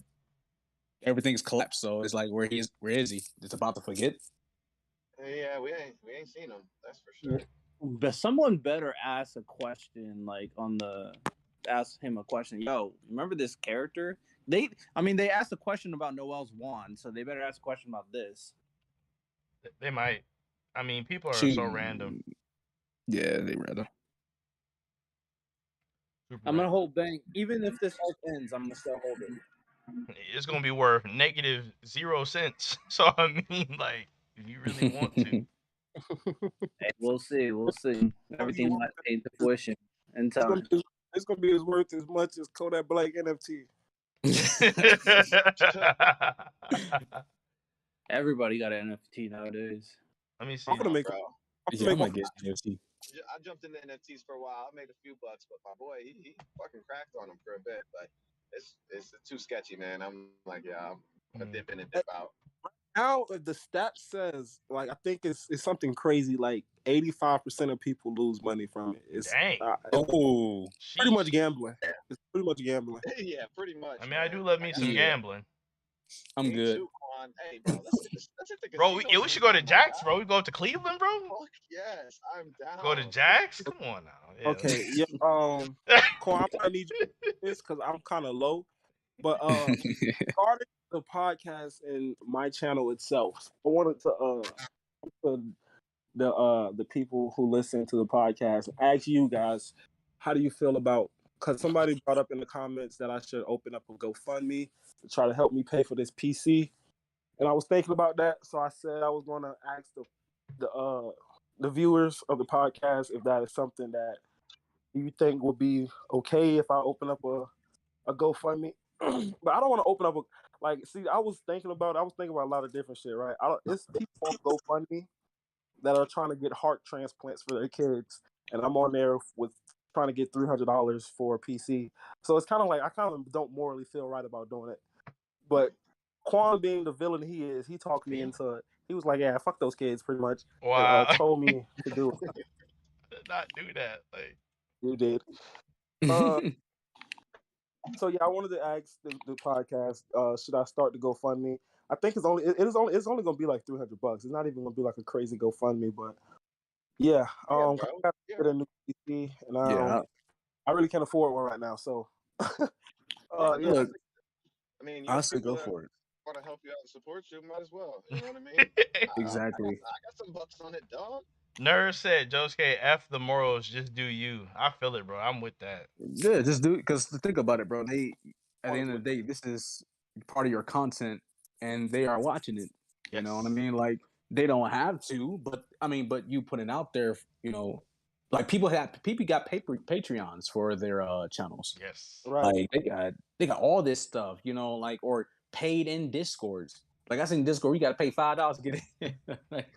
everything's collapsed. So it's like, where is he? It's about to forget. Yeah, we ain't seen him. That's for sure. But someone better ask a question, like ask him a question. Yo, remember this character? They asked a question about Noel's wand, so they better ask a question about this. They might. I mean, people are so random. Yeah, they rather. I'm gonna hold bank, even if this arc ends. I'm gonna still hold it. It's gonna be worth negative 0 cents. So I mean, like, if you really want to. Hey, we'll see. Everything might pay to fruition in time. It's gonna be as worth as much as Kodak Black NFT. Everybody got an NFT nowadays. Let me see. I'm gonna make. Bro. I might get NFT. I jumped into NFTs for a while. I made a few bucks, but my boy, he fucking cracked on them for a bit. But it's too sketchy, man. I'm like, yeah, I'm gonna dip in and dip out. now the stat says, like, I think it's something crazy. Like 85% of people lose money from it. It's Dang. pretty much Sheesh. gambling. It's pretty much gambling. Yeah, pretty much. I mean, I do love me some gambling. I'm good. Too, Quan. Hey, bro, let's hit the Bro, casino. we should go to Jack's, bro. We go to Cleveland, bro. Fuck yes, I'm down. Go to Jack's. Come on now. Yeah. Okay, yeah. Quan, I might need you this because I'm kind of low. But regarding the podcast and my channel itself, I wanted to the people who listen to the podcast ask you guys, how do you feel about? Because somebody brought up in the comments that I should open up a GoFundMe to try to help me pay for this PC, and I was thinking about that, so I said I was going to ask the viewers of the podcast if that is something that you think would be okay if I open up a GoFundMe. But I don't want to open up I was thinking about a lot of different shit, right? It's people on GoFundMe that are trying to get heart transplants for their kids, and I'm on there with trying to get $300 for a PC. So it's kind of like I kind of don't morally feel right about doing it. But Quan, being the villain he is, he talked me into it. He was like, "Yeah, fuck those kids," pretty much. Wow. And, told me to do it. Did not do that. Like you did. So yeah, I wanted to ask the podcast, should I start the GoFundMe? I think it's only gonna be like $300. It's not even gonna be like a crazy GoFundMe, but yeah, I got to get a new PC, and I really can't afford one right now. So Look, I mean, I say go for it. Want to help you out and support you, might as well. You know what I mean? Exactly. I got some bucks on it, dog. Nerd said, Josuke, F the morals, just do you. I feel it, bro. I'm with that. Yeah, just do it. Because think about it, bro. At the end of the day, this is part of your content, and they are watching it. You know what I mean? Like, they don't have to, but you put it out there. You know, like people got Patreons for their channels. Yes. Right. Like they got all this stuff. You know, like or paid in Discords. Like I seen Discord, you got to pay $5 to get in.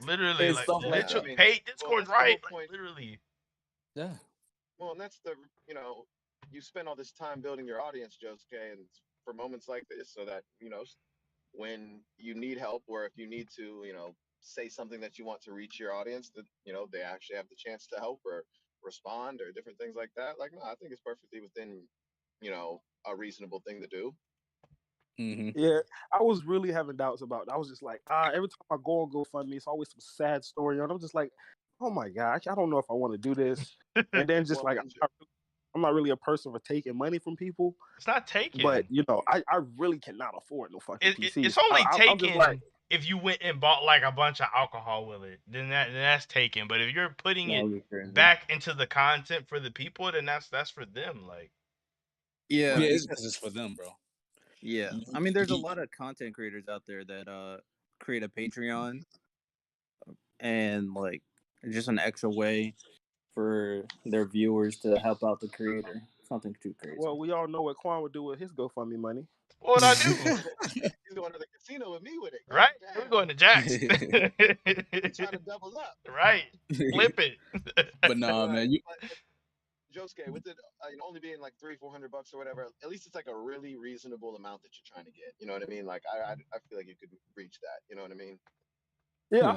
Literally, like literally paid Discord, right? Like, literally. Yeah. Well, and that's you spend all this time building your audience, Josuke, and for moments like this, so that when you need help, or if you need to, say something that you want to reach your audience, that they actually have the chance to help or respond or different things like that. Like, no, I think it's perfectly within, a reasonable thing to do. Mm-hmm. Yeah, I was really having doubts about it. I was just like, every time I go on GoFundMe, it's always some sad story, and I'm just like, oh my gosh, I don't know if I want to do this. And then just I'm not really a person for taking money from people. It's not taking, but I really cannot afford no fucking PC. It's only taken if you went and bought like a bunch of alcohol with it. Then that's taken. But if you're putting it back into the content for the people, then that's for them. Like, yeah, it's just for them, bro. Yeah, I mean, there's a lot of content creators out there that create a Patreon and like just an extra way for their viewers to help out the creator. Something too crazy. Well, we all know what Quan would do with his GoFundMe money. What I do? He's going to the casino with me with it. Right? We're going to Jack's. Trying to double up. Right. Flip it. But no, man. Josuke, with it only being like $300-400 or whatever, at least it's like a really reasonable amount that you're trying to get. You know what I mean? Like I feel like you could reach that. You know what I mean? Yeah,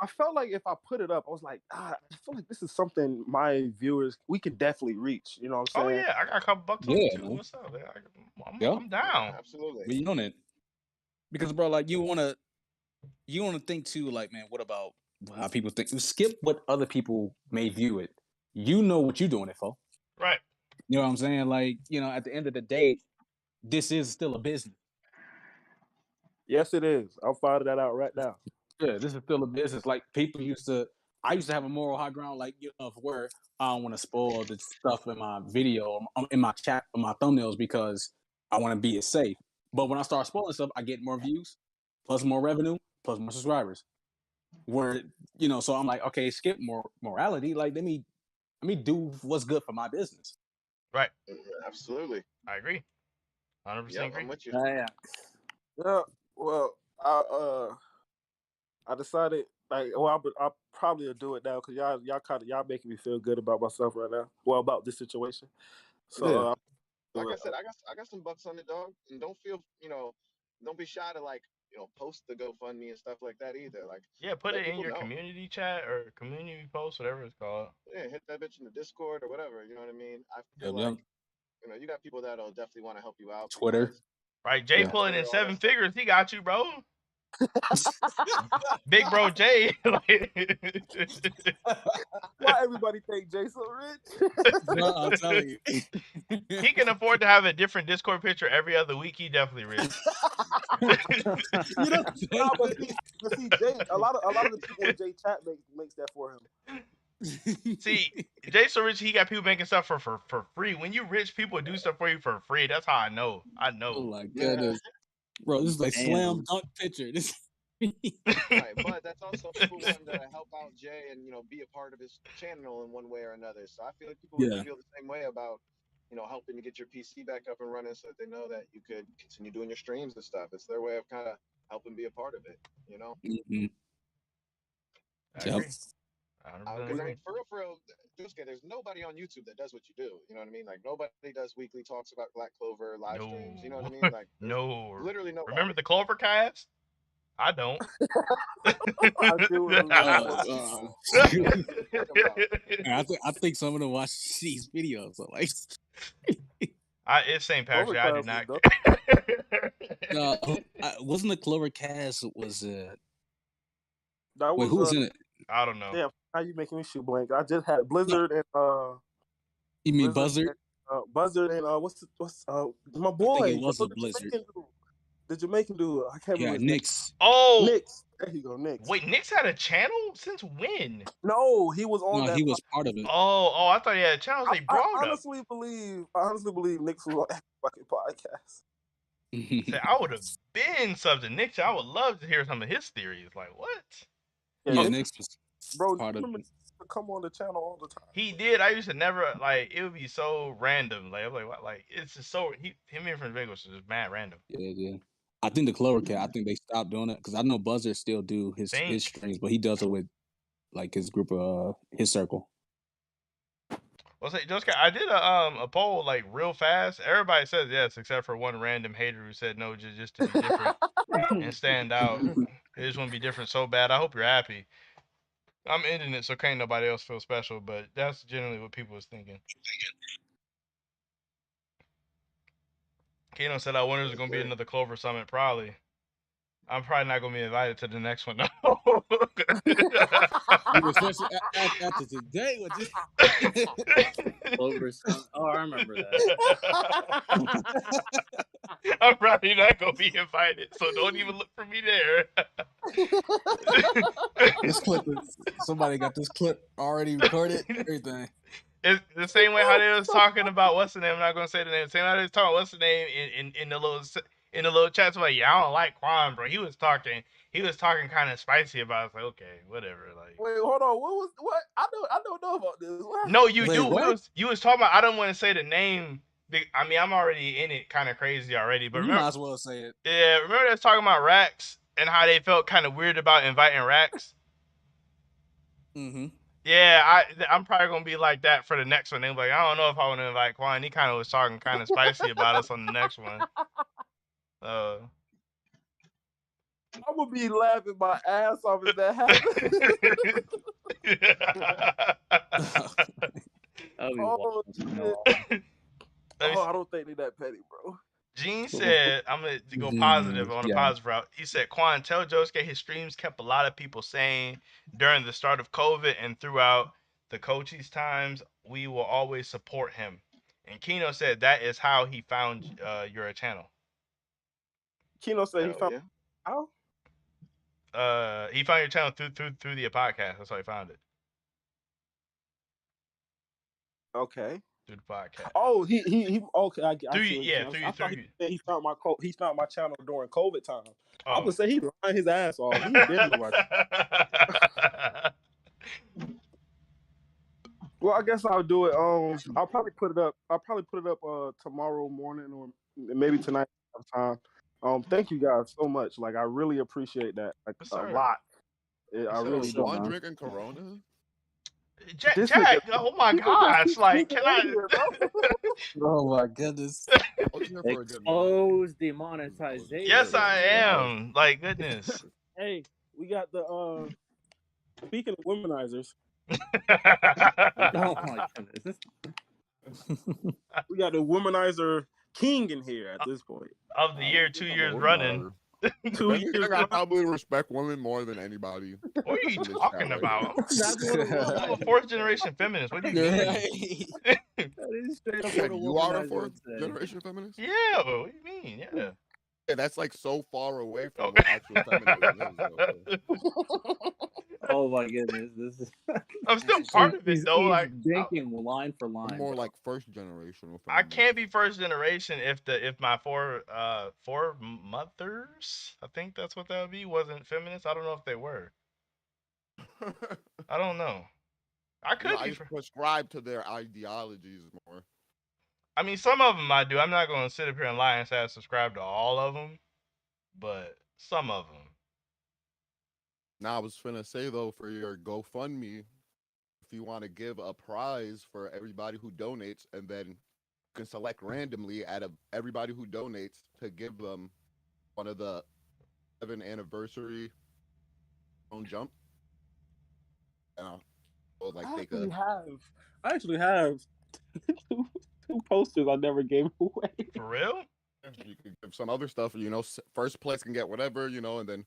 I felt like if I put it up, I was like, I feel like this is something my viewers we can definitely reach. You know what I'm saying? Oh yeah, I got a couple bucks on it too. What's up? I'm down. Absolutely. We on it. Because bro, like you wanna think too, like, man, what about how people think? Skip what other people may view it. You know what you're doing it for. Right. You know what I'm saying? Like, at the end of the day, this is still a business. Yes, it is. I'll find that out right now. Yeah, this is still a business. Like people I used to have a moral high ground, like of where I don't want to spoil the stuff in my video, in my chat, in my thumbnails, because I want to be as safe. But when I start spoiling stuff, I get more views, plus more revenue, plus more subscribers. Where so I'm like, okay, skip more morality. Like let me do what's good for my business. Right. Absolutely. I agree. 100% agree. I'm with you. Yeah. Well, I decided I'll probably do it now because y'all making me feel good about myself right now. Well, about this situation. So like I said, I got some bucks on it, dog, and don't feel don't be shy to like post the GoFundMe and stuff like that either. Like, Yeah, put let it in people your know. community chat or community post, whatever it's called. Yeah, hit that bitch in the Discord or whatever. You know what I mean? I feel Yep. like you got people that'll definitely want to help you out. Twitter. Because, Right, Jay Yeah. pulling in Twitter, all that 7 stuff. figures. He got you, bro. Big bro Jay. Why everybody think Jay so rich? Bro, I'm telling you. He can afford to have a different Discord picture every other week. He definitely rich. You know, Nah, but see, Jay, a lot of the people in Jay chat makes that for him. See, Jay so rich, he got people making stuff for free. When you rich, people do stuff for you for free. That's how I know. Oh my goodness, bro, this is like slam dunk picture. This. Right, but that's also people wanting to help out Jay and be a part of his channel in one way or another. So I feel like people would feel the same way about helping to get your PC back up and running so that they know that you could continue doing your streams and stuff. It's their way of kind of helping be a part of it. Mm-hmm. I agree. Because I mean, for real, Josuke, there's nobody on YouTube that does what you do. You know what I mean? Like nobody does weekly talks about Black Clover live streams. You know what I mean? Like no, literally nobody. Remember the Clover cast? I don't. I do I think some of them watch these videos. So like, it's St. Patrick. I do not. Wasn't the Clover cast? Was that wait, who was in it? I don't know. Damn, how you making me shoot blank? I just had Blizzard and You mean Buzzard? Buzzard and what's my boy? I think it was a Blizzard. The Jamaican dude. I can't remember. Nix. Oh, Nix. There you go, Nix. Wait, Nix had a channel since when? No, he was on. No, he was part of it. Oh, I thought he had a channel. They brought I honestly believe Nix was on that fucking podcast. Say, I would have been subbed to Nix. I would love to hear some of his theories. Like what? Yeah, Nix was bro. Part of it. Come on the channel all the time. He did. I used to never like. It would be so random. Like I'm like, what? Like it's just so him and from Vegas is just mad random. Yeah. I think the Clover cat. I think they stopped doing it because I know Buzzard still do his streams, but he does it with like his group of his circle. Well, say Josuke, I did a poll like real fast. Everybody says yes, except for one random hater who said no, just to be different and stand out. They just want to be different so bad. I hope you're happy. I'm ending it so can't nobody else feel special, but that's generally what people was thinking. Keno said, I wonder if there's going to be another Clover Summit. Probably. I'm probably not going to be invited to the next one, though. After today, what you... Clover Summit. Oh, I remember that. I'm probably not going to be invited, so don't even look for me there. This clip is... Somebody got this clip already recorded, everything. It's the same way how they was talking about what's the name. I'm not gonna say the name. The same way how they was talking what's the name in the little chats. Like, yeah, I don't like Quan, bro. He was talking kind of spicy about it. It's like, okay, whatever. Like, wait, hold on. What? I don't know about this. What? No, you do. You was talking about. I don't want to say the name. I mean, I'm already in it, kind of crazy already. But you might as well say it. Yeah, remember they was talking about Rax and how they felt kind of weird about inviting Rax. Mm-hmm. Yeah, I'm probably gonna be like that for the next one. They're like, I don't know if I want to invite Quan. He kind of was talking kind of spicy about us on the next one. I'm gonna be laughing my ass off if that happens. I don't think they're that petty, bro. Gene said, I'm going to go positive on a positive route. He said, Quan, tell Josuke his streams kept a lot of people saying during the start of COVID and throughout the coaches' times, we will always support him. And Keno said that is how he found your channel. Keno said he found how? He found your channel through the podcast. That's how he found it. Okay. Through the podcast. Oh, he okay. I he found my channel during COVID time. I would say he lying his ass off. He didn't know Well, I guess I'll do it. I'll probably put it up. Tomorrow morning or maybe tonight sometime. Thank you guys so much. Like I really appreciate that. Like a lot. I really do. One drinking Corona. This Jack, nigga- oh my gosh! Like, can I? Here, bro. Oh my goodness. I was here for a good minute. Expose demonetization. Yes, I am. Like, goodness. Hey, we got the speaking of womanizers, Oh my goodness. we got the womanizer king in here at this point. Of the year, 2 years running. 2 I years. I probably respect women more than anybody. What are you in this talking chat about? That's what a I'm a womanizer- 4th generation feminist. What do you mean? that is straight up Yeah, what a you are a womanizer fourth would say. generation feminist? Yeah, but what do you mean? Yeah. Yeah, that's like so far away from Oh. what actual feminism is. Though. Oh my goodness, this is. I'm still part of it though. He's Like, thinking line for line. I'm more like first generational. I can't be 1st generation if my four mothers, I think that's what that would be, wasn't feminist. I don't know if they were. I don't know. I could I be. just prescribe to their ideologies more. I mean, some of them I do. I'm not going to sit up here and lie and say I subscribe to all of them, but some of them. Now I was finna say though, for your GoFundMe, if you want to give a prize for everybody who donates, and then you can select randomly out of everybody who donates to give them one of the 7th anniversary on jump. Or like I they actually could. have two posters I never gave away. For real? You could give some other stuff, first place can get whatever, and then you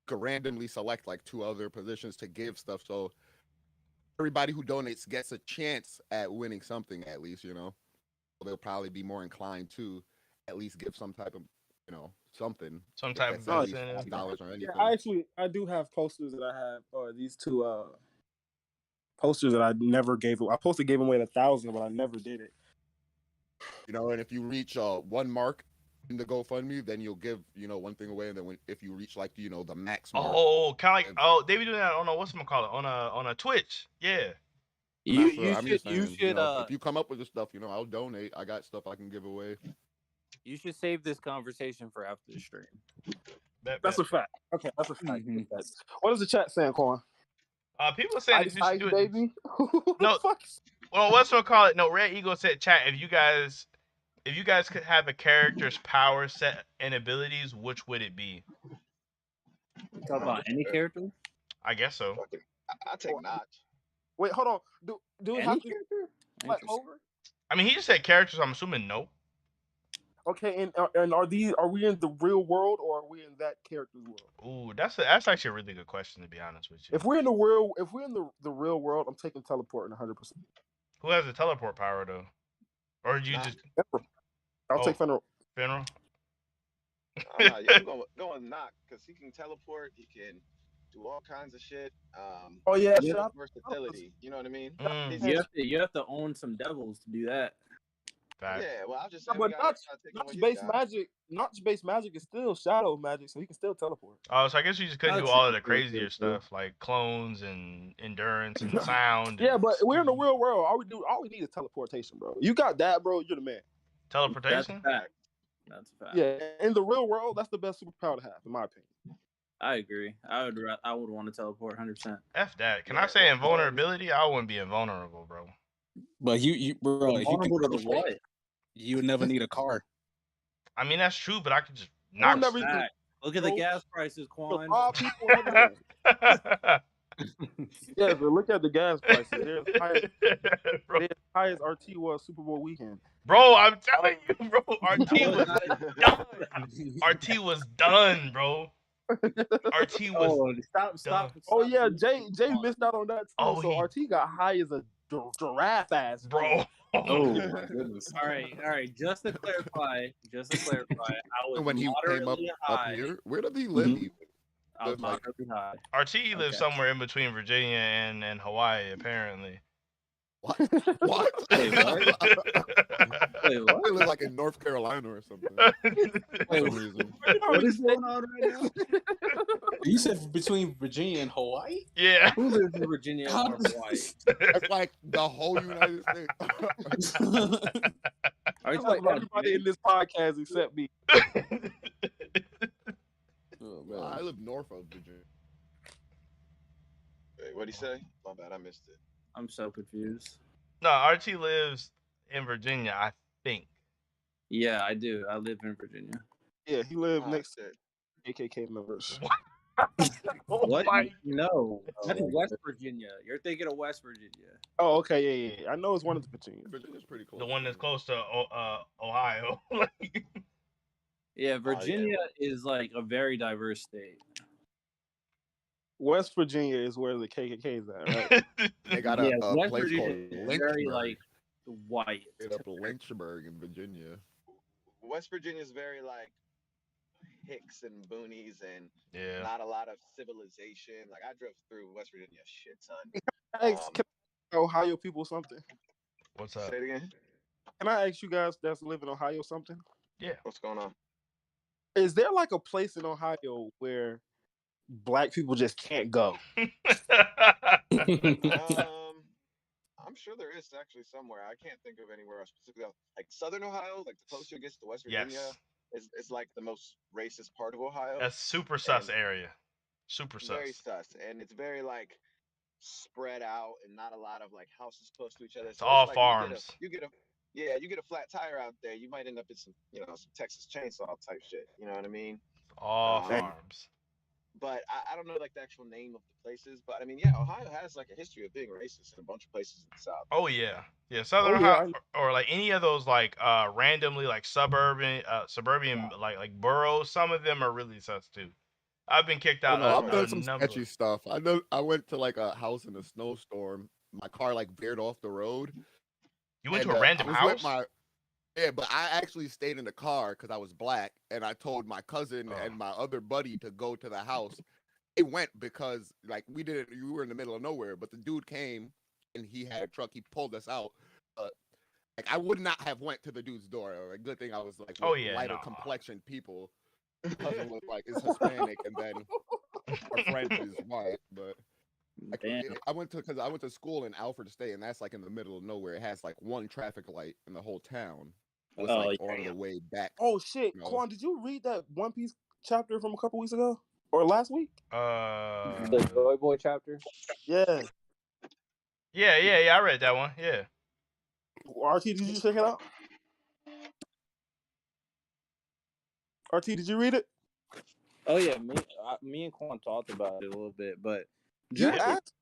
could randomly select like 2 other positions to give stuff. So everybody who donates gets a chance at winning something at least, They'll probably be more inclined to at least give some type of, something. Some if type that's of at least incentive. $5 or anything. Yeah, I do have posters that I have, or these 2 posters that I never gave away. I supposed to give away 1,000, but I never did it. And if you reach 1 mark in the GoFundMe, then you'll give, one thing away, and then if you reach like, the max mark. Oh, kind of like they be doing that on a whatchamacallit, on a Twitch. Yeah. You I'm just saying, should if you come up with the stuff, I'll donate. I got stuff I can give away. You should save this conversation for after the stream. That's a fact. Okay, that's a fact. What is the chat saying, Quan? People saying that you should do it. Baby. No. Well, whatchamacallit? No, Red Eagle said, chat, if you guys could have a character's power set and abilities, which would it be? Talk about any character? I guess so. I take Notch. Wait, hold on. Do it Any have to character? like Clover? I mean, he just said characters. So I'm assuming no. Okay, and are we in the real world, or are we in that character's world? Ooh, that's actually a really good question, to be honest with you. If we're in the real world, I'm taking teleporting 100%. Who has the teleport power though? Or you Nah. just I'll take Fenrir. Fenrir? I'm going Knock because he can teleport. He can do all kinds of shit. Oh yeah, versatility. You know what I mean? You have to own some devils to do that. Fact. Yeah, well, I'll just say but Notch-based magic is still shadow magic, so he can still teleport. Oh, so I guess you just couldn't do all of the crazier stuff like clones and endurance and sound. Yeah, but we're in the real world. All we need is teleportation, bro. You got that, bro. You're the man. Teleportation? That's a fact. Yeah, in the real world, that's the best superpower to have, in my opinion. I agree. I would want to teleport 100%. F that. Can I say invulnerability? I wouldn't be invulnerable, bro. But you bro, if you Vulnerable to the what? You would never need a car. I mean, that's true, but I could just knock. Look at the gas prices, Quan. Yeah, but look at the gas prices. They're as high as RT was Super Bowl weekend. Bro, I'm telling you, bro. RT was done. RT was done, bro. RT was stop. Oh yeah, Jay missed out on that too. So RT got high as a giraffe ass, bro. Oh my goodness. All right. Just to clarify, I was when he came up here, where did he live? Even? I was moderately high. RT lives somewhere in between Virginia and Hawaii, apparently. What? Wait, what? I live like in North Carolina or something. What is going on right now? You said between Virginia and Hawaii? Yeah. Who lives in Virginia and Hawaii? It's like the whole United States. Are you talking about everybody in this podcast except me? Oh, I live north of Virginia. Wait, what'd he say? My bad, I missed it. I'm so confused. No, RT lives in Virginia, I think. Yeah, I do. I live in Virginia. Yeah, he lived Oh, next shit. to KKK members. Oh What? my- No, that's West Virginia. You're thinking of West Virginia. Oh, okay, yeah. I know it's one of the Virginia. Virginia's pretty close. The one that's to close to Ohio. Yeah, Virginia is like a very diverse state. West Virginia is where the KKK is at, right? They got Yeah, a West place Virginia called is Lynchburg. very like white. Straight up Lynchburg in Virginia. West Virginia is very like hicks and boonies and Yeah. not a lot of civilization. Like I drove through West Virginia a shit ton. Can I ask Ohio people something? What's up? Say it again. Can I ask you guys that's live in Ohio something? Yeah. What's going on? Is there like a place in Ohio where black people just can't go? I'm sure there is actually somewhere. I can't think of anywhere specifically. Like Southern Ohio, like the closer it gets to West Virginia, is like the most racist part of Ohio. That's super sus area. Super sus. Very sus, and it's very like spread out and not a lot of like houses close to each other. It's all like farms. You get a flat tire out there, you might end up in some some Texas chainsaw type shit. You know what I mean? All farms. But I don't know like the actual name of the places. But I mean, yeah, Ohio has like a history of being racist in a bunch of places in the South. Oh yeah, Southern Ohio or like any of those like randomly like suburban like boroughs. Some of them are really sus too. I've been kicked out. I've done some sketchy stuff. I know. I went to like a house in a snowstorm. My car like veered off the road. You went to a random house? Yeah, but I actually stayed in the car because I was black, and I told my cousin and my other buddy to go to the house. They went because like we were in the middle of nowhere, but the dude came and he had a truck. He pulled us out. Like I would not have went to the dude's door. A good thing I was like lighter complexion people. My cousin was like is Hispanic, and then our friend is white. But I went to school in Alfred State, and that's like in the middle of nowhere. It has like one traffic light in the whole town. It was on the way back. Oh shit, Quan, did you read that One Piece chapter from a couple weeks ago or last week? The Joy Boy chapter. Yeah. Yeah. I read that one. Yeah. RT, did you check it out? RT, did you read it? Oh yeah, me and Quan talked about it a little bit, but you asked?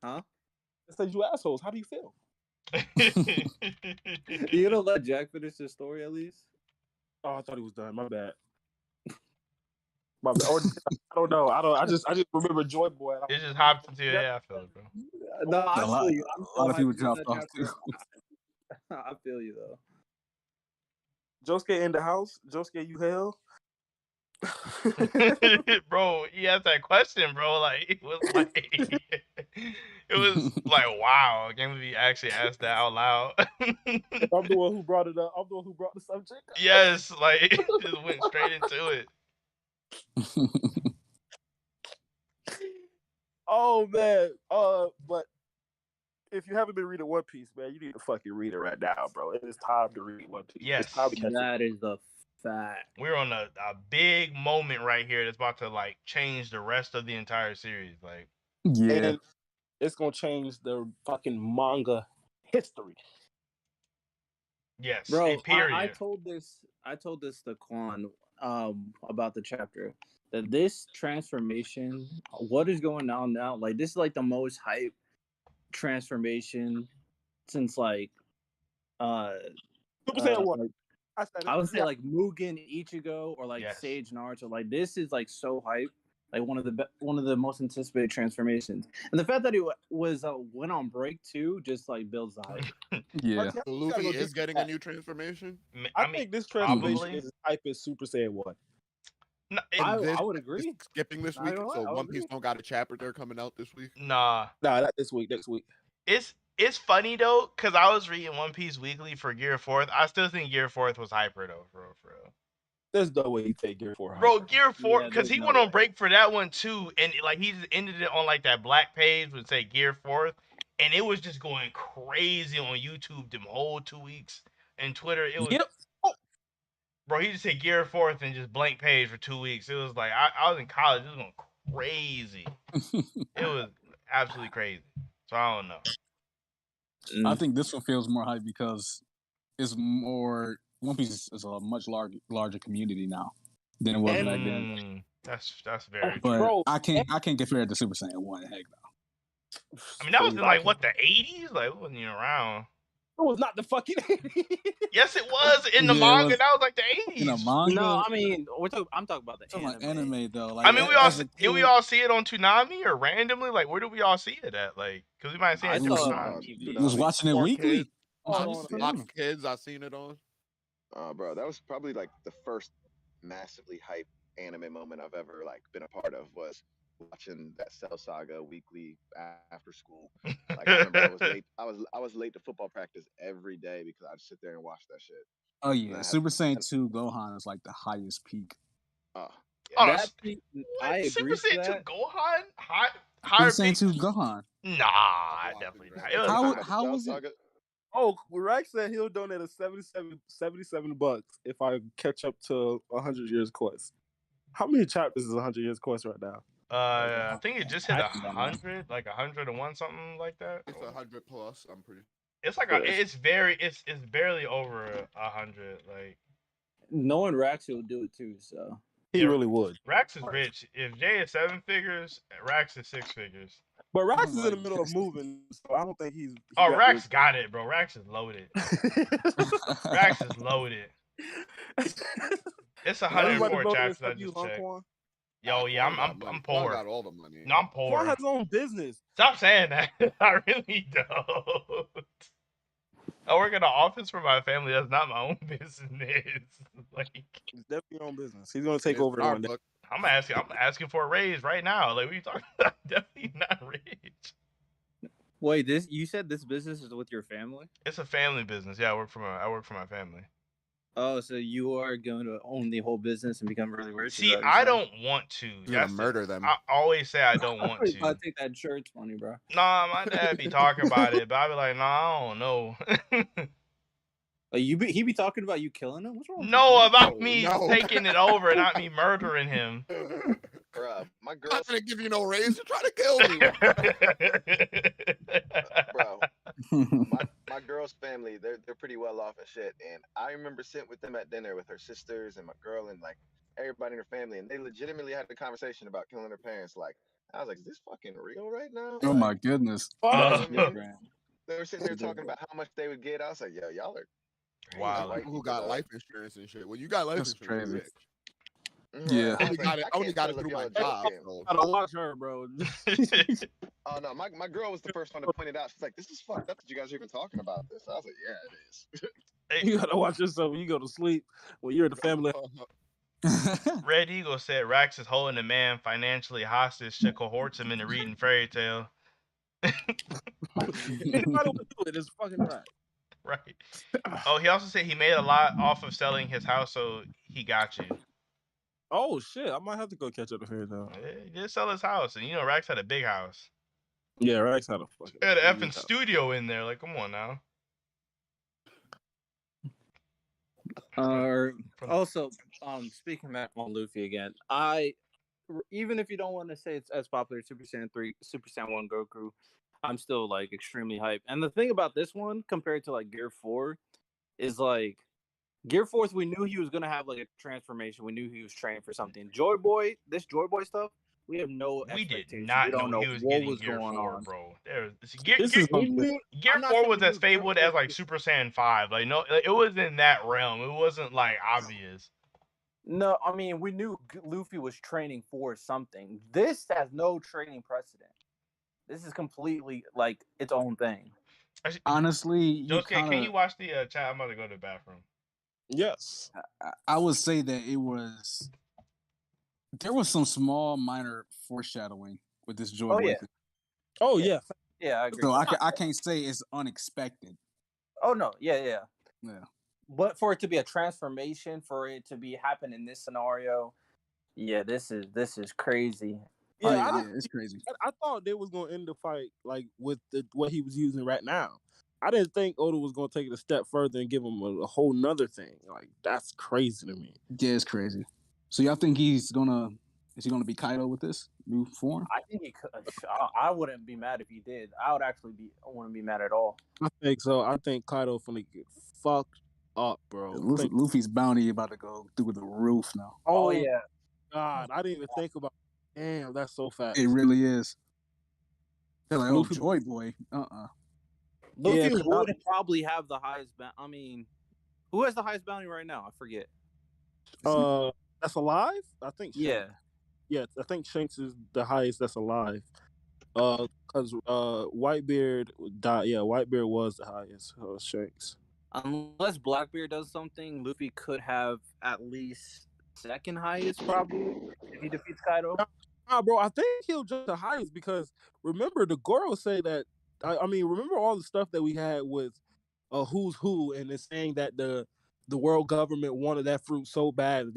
Huh? I said you assholes. How do you feel? You gonna let Jack finish his story at least? Oh, I thought he was done. My bad. Or, I don't know. I just remember Joy Boy. It just hopped into I feel it, bro. No, I feel you. A lot of people dropped off too. I feel you though. Josuke in the house. Josuke, you hell? Bro, he asked that question, bro. Like it was like wow. I can't believe he actually asked that out loud. I'm the one who brought it up. I'm the one who brought the subject up. Yes, like it just went straight into it. Oh man. But if you haven't been reading One Piece, man, you need to fucking read it right now, bro. It is time to read One Piece. Yes, that is the fact. We're on a big moment right here that's about to like change the rest of the entire series. Like, yeah, and it's gonna change the fucking manga history. Yes, bro. I told this to Quan about the chapter that this transformation, what is going on now? Like this is like the most hype transformation since like Super Saiyan 1. I would say like Mugen Ichigo or like Sage Naruto. Like this is like so hype. Like one of the most anticipated transformations, and the fact that it was went on break too just like builds the hype. Yeah, Luffy is getting a new transformation. I think this transformation is as hype as Super Saiyan 1. No, I would agree. Skipping this week, so One Piece don't got a chapter there coming out this week. Nah, not this week. Next week. It's funny though, cause I was reading One Piece weekly for Gear 4th. I still think Gear 4th was hyper though, for real. There's no way you take Gear 4. Bro, Gear 4, because he went on break for that one too, and like he just ended it on like that black page would say Gear 4th, and it was just going crazy on YouTube them whole 2 weeks, and Twitter it was. Bro, he just said Gear 4th and just blank page for 2 weeks. It was like I was in college, it was going crazy. It was absolutely crazy. So I don't know. I think this one feels more hype because it's more. One Piece is a much larger community now than it was back then. That's very But true. I can't compare it to Super Saiyan 1. Heck no. I mean, that was in like what, the 80s? Like, it wasn't even around. It was not the fucking 80s. Yes, it was in the manga. That was like the 80s. In the manga. No, I mean, I'm talking about the anime though. Like, I mean, did we all see it on Toonami or randomly? Like, where did we all see it at? Like, because we might have seen it saw it on on TV. I was watching it weekly. Kids, I seen it on. Bro, that was probably like the first massively hyped anime moment I've ever like been a part of, was watching that Cell Saga weekly after school. Like, I remember I was late. I was late to football practice every day because I'd sit there and watch that shit. Oh yeah, Super Saiyan 2 Gohan is like the highest peak. I agree. Super Saiyan 2 Gohan higher Super Saiyan 2 Gohan. Nah, definitely not. How was it? Oh, Rex said he'll donate a $77 if I catch up to 100 Years Quest. How many chapters is 100 Years Quest right now? I think it just hit 100, like 101, something like that. It's 100 plus. I'm pretty. It's like it's barely over 100. Like, knowing Rax will do it too, so he really would. Rax is rich. If Jay is 7 figures, Rax is 6 figures. But Rax is in the middle of moving, so I don't think he's. Rax got it, bro. Rax is loaded. Rax is loaded. It's 104 chapters. I just checked. Yo, yeah, I'm poor. I got all the money. No, I'm poor. Quan has his own business. Stop saying that. I really don't. I work in an office for my family. That's not my own business. Like, it's definitely your own business. He's gonna take over one day. I'm asking for a raise right now. Like, what are you talking about? I'm definitely not rich. Wait, you said this business is with your family? It's a family business. Yeah, I work for my family. Oh, so you are going to own the whole business and become really rich? See, I don't want to. You're gonna murder them. I always say I don't want to. I think that insurance money, bro. Nah, my dad be talking about it, but I be like, nah, I don't know. He be talking about you killing him? What's wrong? No, about me taking it over, not me murdering him. Bruh, my girl. I'm not gonna give you no raise. You're trying to kill me. Bro, my girl's family, they're pretty well off and shit. And I remember sitting with them at dinner with her sisters and my girl and like everybody in her family, and they legitimately had the conversation about killing their parents. Like, I was like, is this fucking real right now? Oh my goodness. They were sitting there talking about how much they would get. I was like, yo, y'all are crazy. Wow. People who got life insurance and shit. Well, you got life insurance. Crazy. Yeah, I only got it through my job. I don't watch her, bro. Oh no, my girl was the first one to point it out. She's like, "This is fucked up that you guys are even talking about this." I was like, "Yeah, it is." You gotta watch yourself when you go to sleep. When you're in the family. Red Eagle said Rax is holding a man financially hostage to cohorts him into reading fairy tale. Anybody would do it. It's fucking right. Right. Oh, he also said he made a lot off of selling his house, so he got you. Oh shit! I might have to go catch up to fairy tale. He did sell his house, and Rax had a big house. Yeah, Rax had a fucking. He had an effing studio in there. Like, come on now. Also, speaking back on Luffy again, even if you don't want to say it's as popular as Super Saiyan 3, Super Saiyan 1 Goku, I'm still like extremely hyped. And the thing about this one compared to like Gear 4 is like Gear 4, we knew he was gonna have like a transformation. We knew he was training for something. Joy Boy stuff, we have no expectation. We did not know he was getting Gear 4, bro. Gear 4 was as fabled as like Super Saiyan 5. Like, no, it was in that realm. It wasn't like obvious. No, I mean, we knew Luffy was training for something. This has no training precedent. This is completely like its own thing. Honestly, can you watch the chat? I'm about to go to the bathroom. Yes, I would say that there was some small minor foreshadowing with this Joy Boy. Oh yeah, I agree. So I can't say it's unexpected. Oh no, yeah. But for it to be a transformation, for it to be happen in this scenario, this is crazy. Yeah, it's crazy. I thought they was gonna end the fight like with what he was using right now. I didn't think Oda was gonna take it a step further and give him a whole nother thing. Like, that's crazy to me. Yeah, it's crazy. So y'all think he's gonna Is he going to be Kaido with this new form? I think he could. I wouldn't be mad if he did. I wouldn't be mad at all. I think so. I think Kaido finna get fucked up, bro. Luffy's bounty about to go through the roof now. Oh yeah. God, I didn't even think about it. Damn, that's so fast. It really is. They're like, Luffy- Joy Boy. Luffy would probably have the highest bounty. I mean, who has the highest bounty right now? I forget. That's alive? I think Shanks. Yeah. Yeah, I think Shanks is the highest that's alive. Because Whitebeard died. Yeah, Whitebeard was the highest. Shanks. Unless Blackbeard does something, Luffy could have at least second highest probably if he defeats Kaido. Nah, bro, I think he'll jump the highest because remember the Goro say that. I mean, remember all the stuff that we had with Who's Who, and it's saying that the world government wanted that fruit so bad that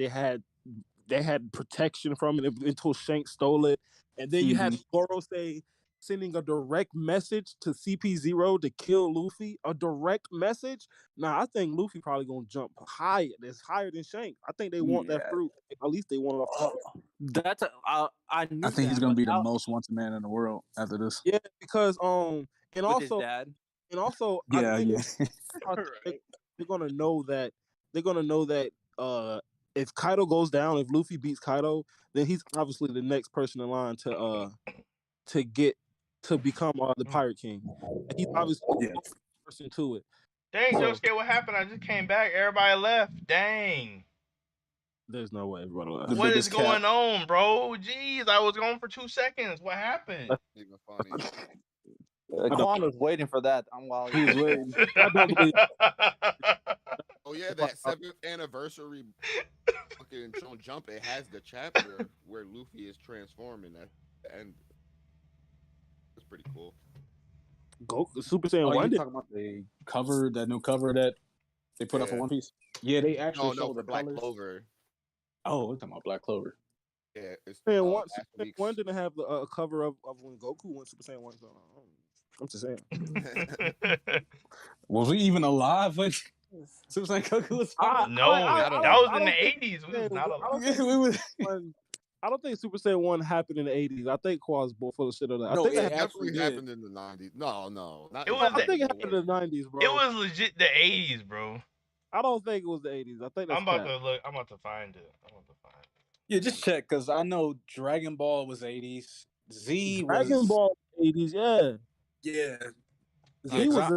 they had protection from it until Shanks stole it, and then you had Goro say sending a direct message to CP0 to kill Luffy. A direct message. Now I think Luffy probably gonna jump higher. That's higher than Shanks. I think they want that fruit. At least they want it off. That's I think he's gonna be the most wanted man in the world after this. Yeah, because with also his dad. And also, yeah. They're gonna know that if Kaido goes down, if Luffy beats Kaido, then he's obviously the next person in line to become the Pirate King. And he's obviously the person to it. Dang, Josuke, what happened? I just came back. Everybody left. Dang. There's no way everybody left. What is going on, bro? Jeez, I was gone for 2 seconds. What happened? Even funny. Quan was waiting for that. While he was waiting. I don't believe. Oh yeah, that 7th anniversary fucking Jump. It has the chapter where Luffy is transforming at the end. It's pretty cool. Super Saiyan 1 you talking about the cover, that new cover that they put up for One Piece? Yeah, they actually showed the Black colors. Clover. Oh, we're talking about Black Clover. Yeah, it's Super Saiyan 1 didn't have the cover of when Goku went Super Saiyan 1. So I'm just saying. Was we even alive when Super Saiyan Goku was? No, that was in the 80s. We was not alive. I don't think Super Saiyan 1 happened in the 80s. I think Qua's full of shit on that. No, I think it absolutely happened in the 90s. No. I think it happened in the 90s, bro. It was legit the 80s, bro. I don't think it was the 80s. I think that's I'm about to look. I'm about to find it. Yeah, just check, because I know Dragon Ball was 80s. Dragon Ball 80s, yeah. Yeah.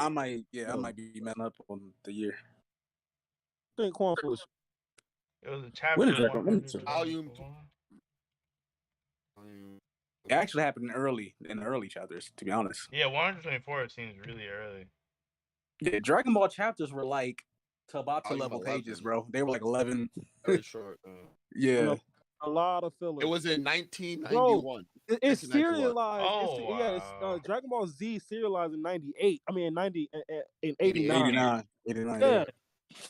I might be man up on the year. I think Quan was. It was a chapter. Volume. It actually happened in the early chapters, to be honest. Yeah, 124 seems really early. Yeah, Dragon Ball chapters were like Tabata level pages, bro. They were like 11. Very short. Yeah. A lot of fillers. It was in 1991. Bro, it's serialized. It's Dragon Ball Z serialized in 98. I mean, in 89. 89. Yeah.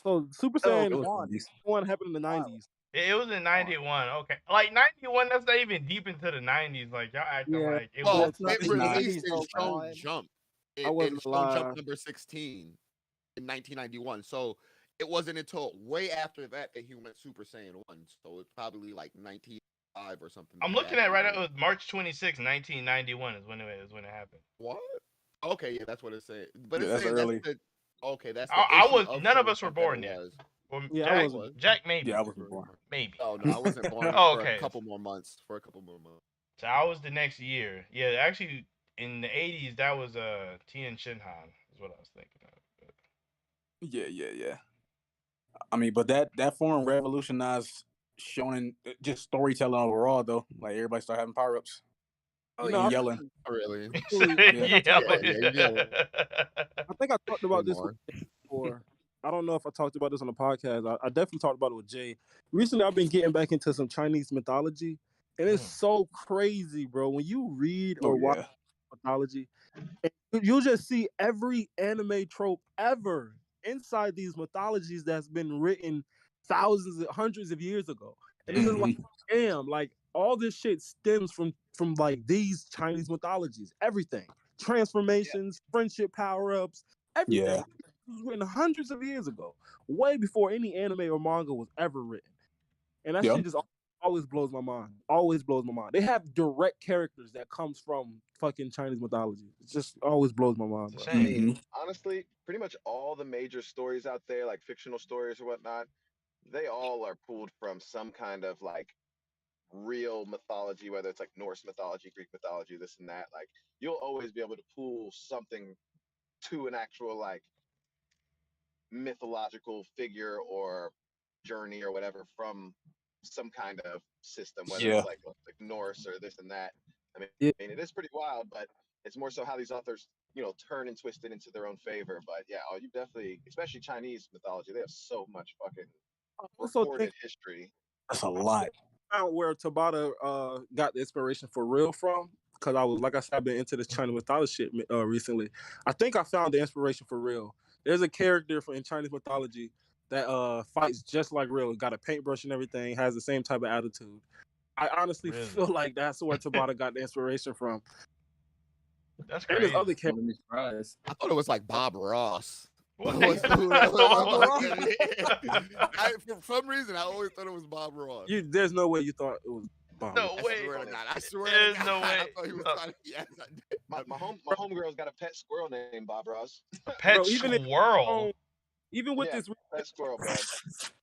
So Super Saiyan 1 happened in the 90s. It was in 91. Okay. Like 91, that's not even deep into the 90s. Like, y'all acting like it was. It released in Shonen Jump. In Shonen Jump number 16 in 1991. So it wasn't until way after that he went Super Saiyan 1. So it's probably like 1995 or something. I'm looking at right now. It was March 26, 1991 is when it happened. What? Okay, yeah, that's what it said. But that's early. That's I was. None of us were born yet. Well, yeah, Jack maybe. Yeah, I wasn't born. Maybe. Oh no, I wasn't born. Okay. For a couple more months. So I was the next year. Yeah, actually, in the 80s, that was Tien Shinhan is what I was thinking of. Yeah. I mean, but that form revolutionized shonen just storytelling overall, though. Like everybody started having power ups. Yelling. Really? Yeah. I think I talked about this before. I don't know if I talked about this on the podcast. I definitely talked about it with Jay. Recently, I've been getting back into some Chinese mythology, and it's so crazy, bro. When you read or watch mythology, you'll just see every anime trope ever inside these mythologies that's been written hundreds of years ago. And it's like, damn, like all this shit stems from like these Chinese mythologies. Everything, transformations, friendship power-ups, everything. Yeah. It was written hundreds of years ago, way before any anime or manga was ever written. And that shit just always blows my mind. Always blows my mind. They have direct characters that comes from fucking Chinese mythology. It just always blows my mind, It's a bro. I shame. mean, honestly, pretty much all the major stories out there, like fictional stories or whatnot, they all are pulled from some kind of like real mythology, whether it's like Norse mythology, Greek mythology, this and that. Like you'll always be able to pull something to an actual like mythological figure or journey or whatever from some kind of system, whether Yeah. it's like Norse or this and that. I mean, Yeah. it is pretty wild, but it's more so how these authors, turn and twist it into their own favor. But yeah, you definitely, especially Chinese mythology, they have so much fucking I also recorded think history. That's a lot. I found where Tabata got the inspiration for real from. Because I was, like I said, I've been into this Chinese mythology shit recently. I think I found the inspiration for real. There's a character in Chinese mythology that fights just like real. Got a paintbrush and everything. Has the same type of attitude. I honestly Really? feel like that's where Tabata got the inspiration from. That's And there's crazy. other characters. Wouldn't be surprised. I thought it was like Bob Ross. What? Was who that What? for some reason, I always thought it was Bob Ross. There's no way you thought it was Bob. No I way. swear to God. I swear There's to God. no way. I thought he was trying to. Yes, I did. My homegirl's got a pet squirrel named Bob Ross. A pet Bro, even squirrel. even with Yeah, this pet squirrel, bro.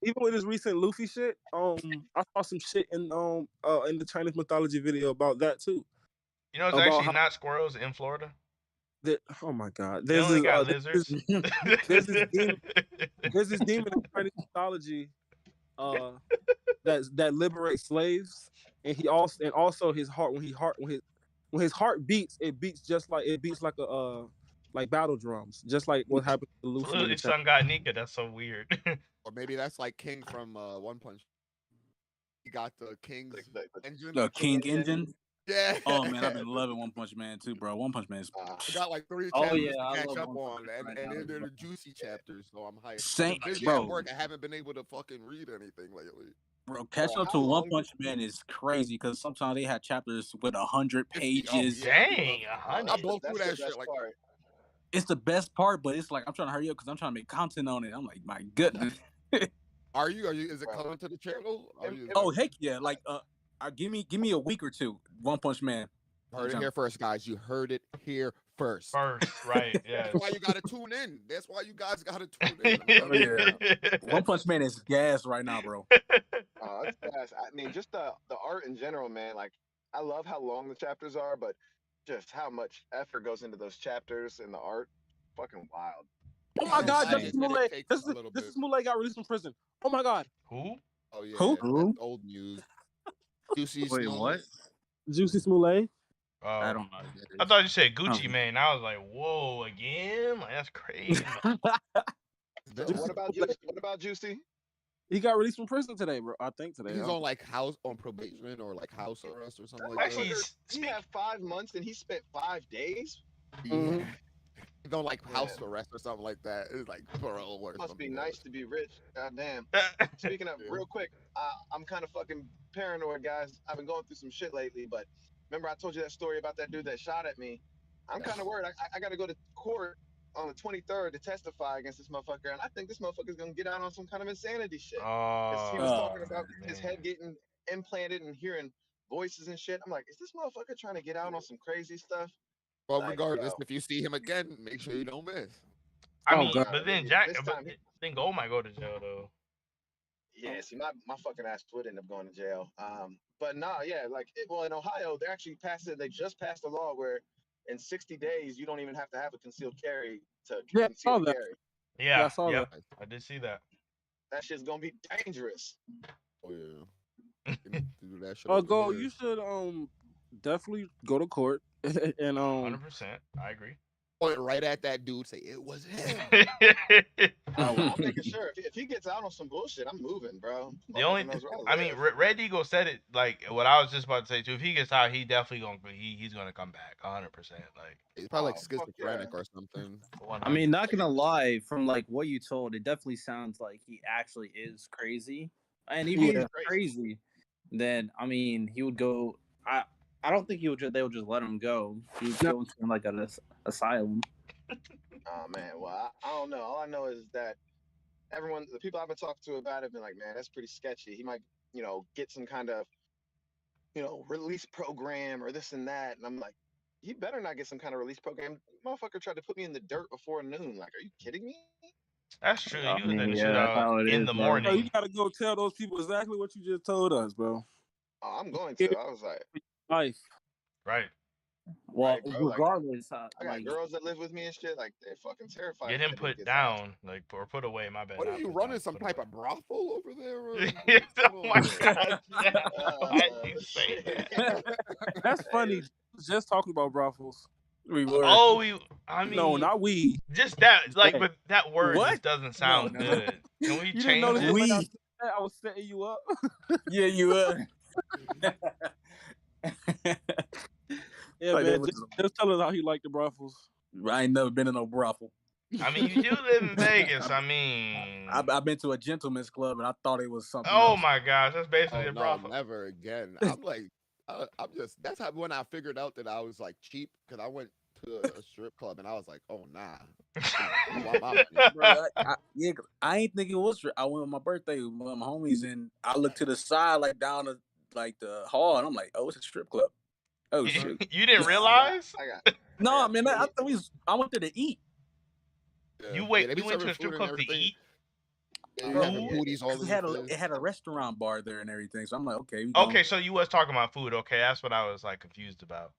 even with this recent Luffy shit, I saw some shit in the Chinese mythology video about that too. You know, it's About actually how not squirrels in Florida. oh my god, They there's only this got lizards. there's this demon in Chinese mythology that liberates slaves, and also his heart when his heart beats, it beats like a like battle drums, just like what happened to It's Luffy in literally the chapter. Sun God Nika. That's so weird. Or maybe that's like King from One Punch. He got the King's engine. The King Engine. Yeah. Oh man, I've been loving One Punch Man too, bro. One Punch Man is I got like 3 Oh, chapters yeah, to I catch love up One on, Punch and, right and now they're as the juicy chapters, so I'm hyped. Saint, I've been busy bro. at work. I haven't been able to fucking read anything lately. Bro, catch Bro, up how to One long Punch Man is crazy because sometimes they have chapters with 100 Oh, pages. yeah. Dang, I blow through that's the that shit best like part. It's the best part, but it's like I'm trying to hurry up because I'm trying to make content on it. I'm like, my goodness. Are you? Is it Bro. coming to the channel? Oh heck yeah! Like give me a week or two. One Punch Man. Heard it here first, guys. You heard it here first. First, right? Yeah. That's why you gotta tune in. That's why you guys gotta tune in. Oh yeah. One Punch Man is gas right now, bro. That's fast. I mean, just the art in general, man. Like, I love how long the chapters are, but just how much effort goes into those chapters and the art, fucking wild. Oh my god, Insane. Justice Smollett. It This takes a little is bit. Smollett got released from prison. Oh my god. Who? Oh yeah, Who? that's old news. Juicy Wait, Smollett. what? Juicy Smollett. I don't know. I thought you said Gucci Oh. Man. I was like, whoa, again? Like, that's crazy. So what about Juicy? He got released from prison today, bro. I think today. He's on like on probation or like house arrest or something like Actually, that. He had 5 months and he spent 5 days. Mhm. Yeah. He's on like house arrest or something like that. It's like parole or Must be something. nice to be rich. Goddamn. Speaking of, real quick, I'm kind of fucking paranoid, guys. I've been going through some shit lately, but remember I told you that story about that dude that shot at me? I'm kind of worried. I got to go to court on the 23rd to testify against this motherfucker, and I think this motherfucker's gonna get out on some kind of insanity shit. Because he was talking about his head getting implanted and hearing voices and shit. I'm like, is this motherfucker trying to get out on some crazy stuff? Well, Like, regardless, yo. if you see him again, make sure you don't miss. I Oh, mean, God. but then This time, then Gold might go to jail though. yeah, see, my fucking ass would end up going to jail. But nah, yeah, like, well, in Ohio, they just passed a law where in 60 days, you don't even have to have a concealed carry to Yeah, I conceal saw that. carry. Yeah, I saw yep, that. I did see that. That shit's gonna be dangerous. Oh yeah. You need to do that shit over Go. here. You should definitely go to court and 100%. I agree. Point right at that dude. Say it was him. I'm making sure if he gets out on some bullshit, I'm moving, bro. The only, I mean, Red Eagle said it like what I was just about to say too. If he gets out, he definitely he's gonna come back 100%. Like He's probably like fuck schizophrenic yeah. or something. I mean, not gonna lie, from like what you told, it definitely sounds like he actually is crazy. And if he's crazy, then I mean, he would go. I don't think they would just let him go. He would go into like an asylum. Oh man, well I don't know. All I know is that the people I've been talking to about it have been like, man, that's pretty sketchy. He might get some kind of, release program or this and that. And I'm like, you better not get some kind of release program. Motherfucker tried to put me in the dirt before noon. Like, are you kidding me? That's true. I You was in mean, the yeah, that's shootout how it in is, the bro. Bro, you morning. gotta go tell those people exactly what you just told us, bro. Oh, I'm going to. I was like, Life. Right. Well, right, bro. Like, regardless, I got like girls that live with me and shit. Like, they're fucking terrified Get if him that nigga put gets out. down, like, or put away. My bad. What are Not you put running? down, Some put type away. of brothel over there? Or Oh my god! Why did you say Shit. that? That's funny. Just talking about brothels. we were. Oh, I No, mean, not we. just that, like, Hey. but that word What? just doesn't No, sound no. good. Can we You didn't change notice it? when I We. said that I was setting you up. Yeah, you were. Yeah, Like, man. Just tell us how you like the brothels. I ain't never been in no brothel. I mean, you do live in Vegas. I mean, I've been to a gentleman's club and I thought it was something oh else. my gosh, that's basically Oh a no, brothel. never again. I'm like, I'm just. That's how when I figured out that I was like cheap because I went to a strip club and I was like, oh nah. Bro, I ain't think it was. I went on my birthday with my homies and I looked to the side, like down the hall, and I'm like, oh, it's a strip club. Oh shoot! You didn't realize? No, man, I thought I went there to eat. You they be went to serving a strip food club and to everything. eat? Yeah, you having booties all It had a restaurant bar there and everything, so I'm like, okay. Okay, so you was talking about food. Okay, that's what I was like confused about.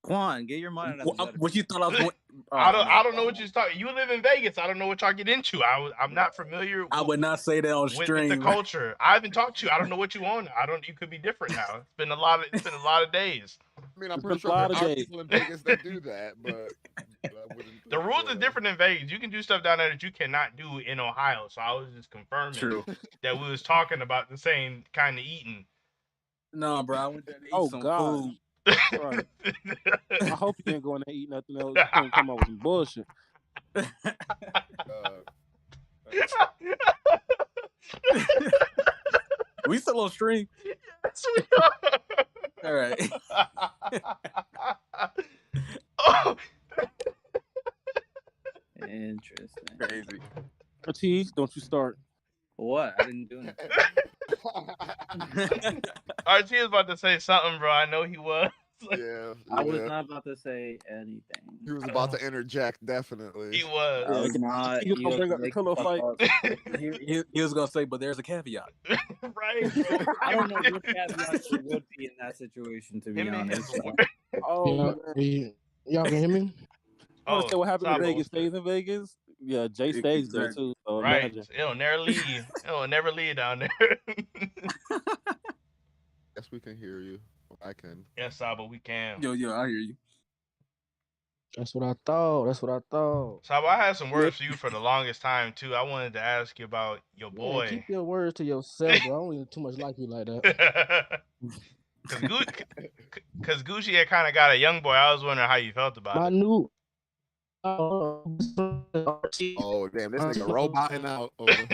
Quan, get your mind out of the What you thought I was going? I don't know what you're talking. You live in Vegas. I don't know what y'all get into. I'm not familiar. I would not say that on with stream. the culture. I haven't talked to you. I don't know what you want. You could be different now. It's been a lot of days. I mean, I'm pretty sure there are people in Vegas that do that, but the rules are different in Vegas. You can do stuff down there that you cannot do in Ohio. So I was just confirming that we was talking about the same kind of eating. No, bro, I went there to eat some food. Right. I hope you didn't go in there and eat nothing else. You couldn't come up with some bullshit. We still on stream? Yes, we are. All right. Oh. Interesting. Crazy. Ortiz, don't you start. What? I didn't do anything. RT was about to say something, bro. I know he was. Yeah. I was not about to say anything. He was about to interject, definitely. He was. I was not. He was gonna bring up the pillow fight. He was gonna say, but there's a caveat. Right. I don't know what caveat there would be in that situation, to be honest. Oh, y'all can hear me? I want to say what happened in Vegas stays in Vegas. Yeah, Jay stays there too. So right. Imagine. It'll never leave. It'll never leave down there. Yes, we can hear you. I can. Yes, Saba, we can. Yo, I hear you. That's what I thought. Saba, I had some words for you for the longest time too. I wanted to ask you about your boy. Man, keep your words to yourself, bro. I don't even too much like you like that. Because Gucci had kind of got a young boy. I was wondering how you felt about it. My new. Oh damn! This nigga roboting out.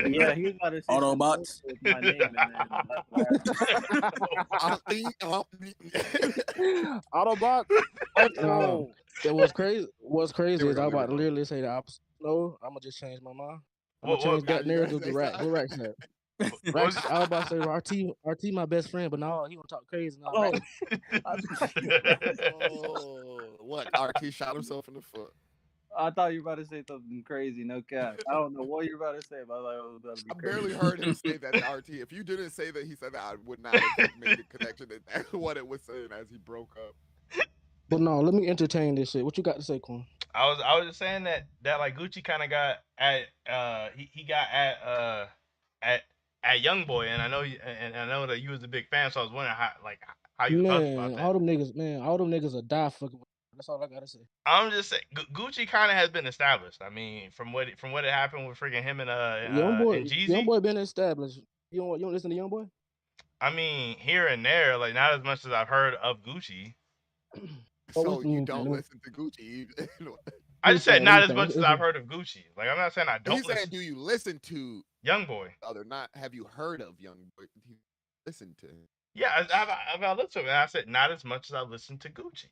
Yeah, he was about to say Autobots. My name Autobots. What's crazy? What's crazy is I'm about to literally say the opposite. No, I'm gonna just change my mind. I'm gonna change that narrative to Rack. What Rack said? Rack, I was about to say RT my best friend, but no, he gonna talk crazy now. What? RT shot himself in the foot. I thought you were about to say something crazy. No cap. I don't know what you're about to say, but I barely heard him say that to RT. If you didn't say that he said that, I would not have made the connection to what it was saying as he broke up. But no, let me entertain this shit. What you got to say, Quan? I was just saying that like Gucci kind of got at he got at Young Boy, and I know that you was a big fan, so I was wondering how you felt about that. All them niggas will die fucking. That's all I gotta say. I'm just saying, Gucci kind of has been established. I mean, from what it happened with freaking him and Jeezy. Young Boy been established. You don't listen to Young Boy? I mean, here and there, like not as much as I've heard of Gucci. So you don't listen to Gucci? I just said not as much as I've heard of Gucci. Like I'm not saying I don't. He's saying, do you listen to Young Boy? Other not have you heard of Young Boy? Listen to him. Yeah, I've listened to him, and I said not as much as I listened to Gucci.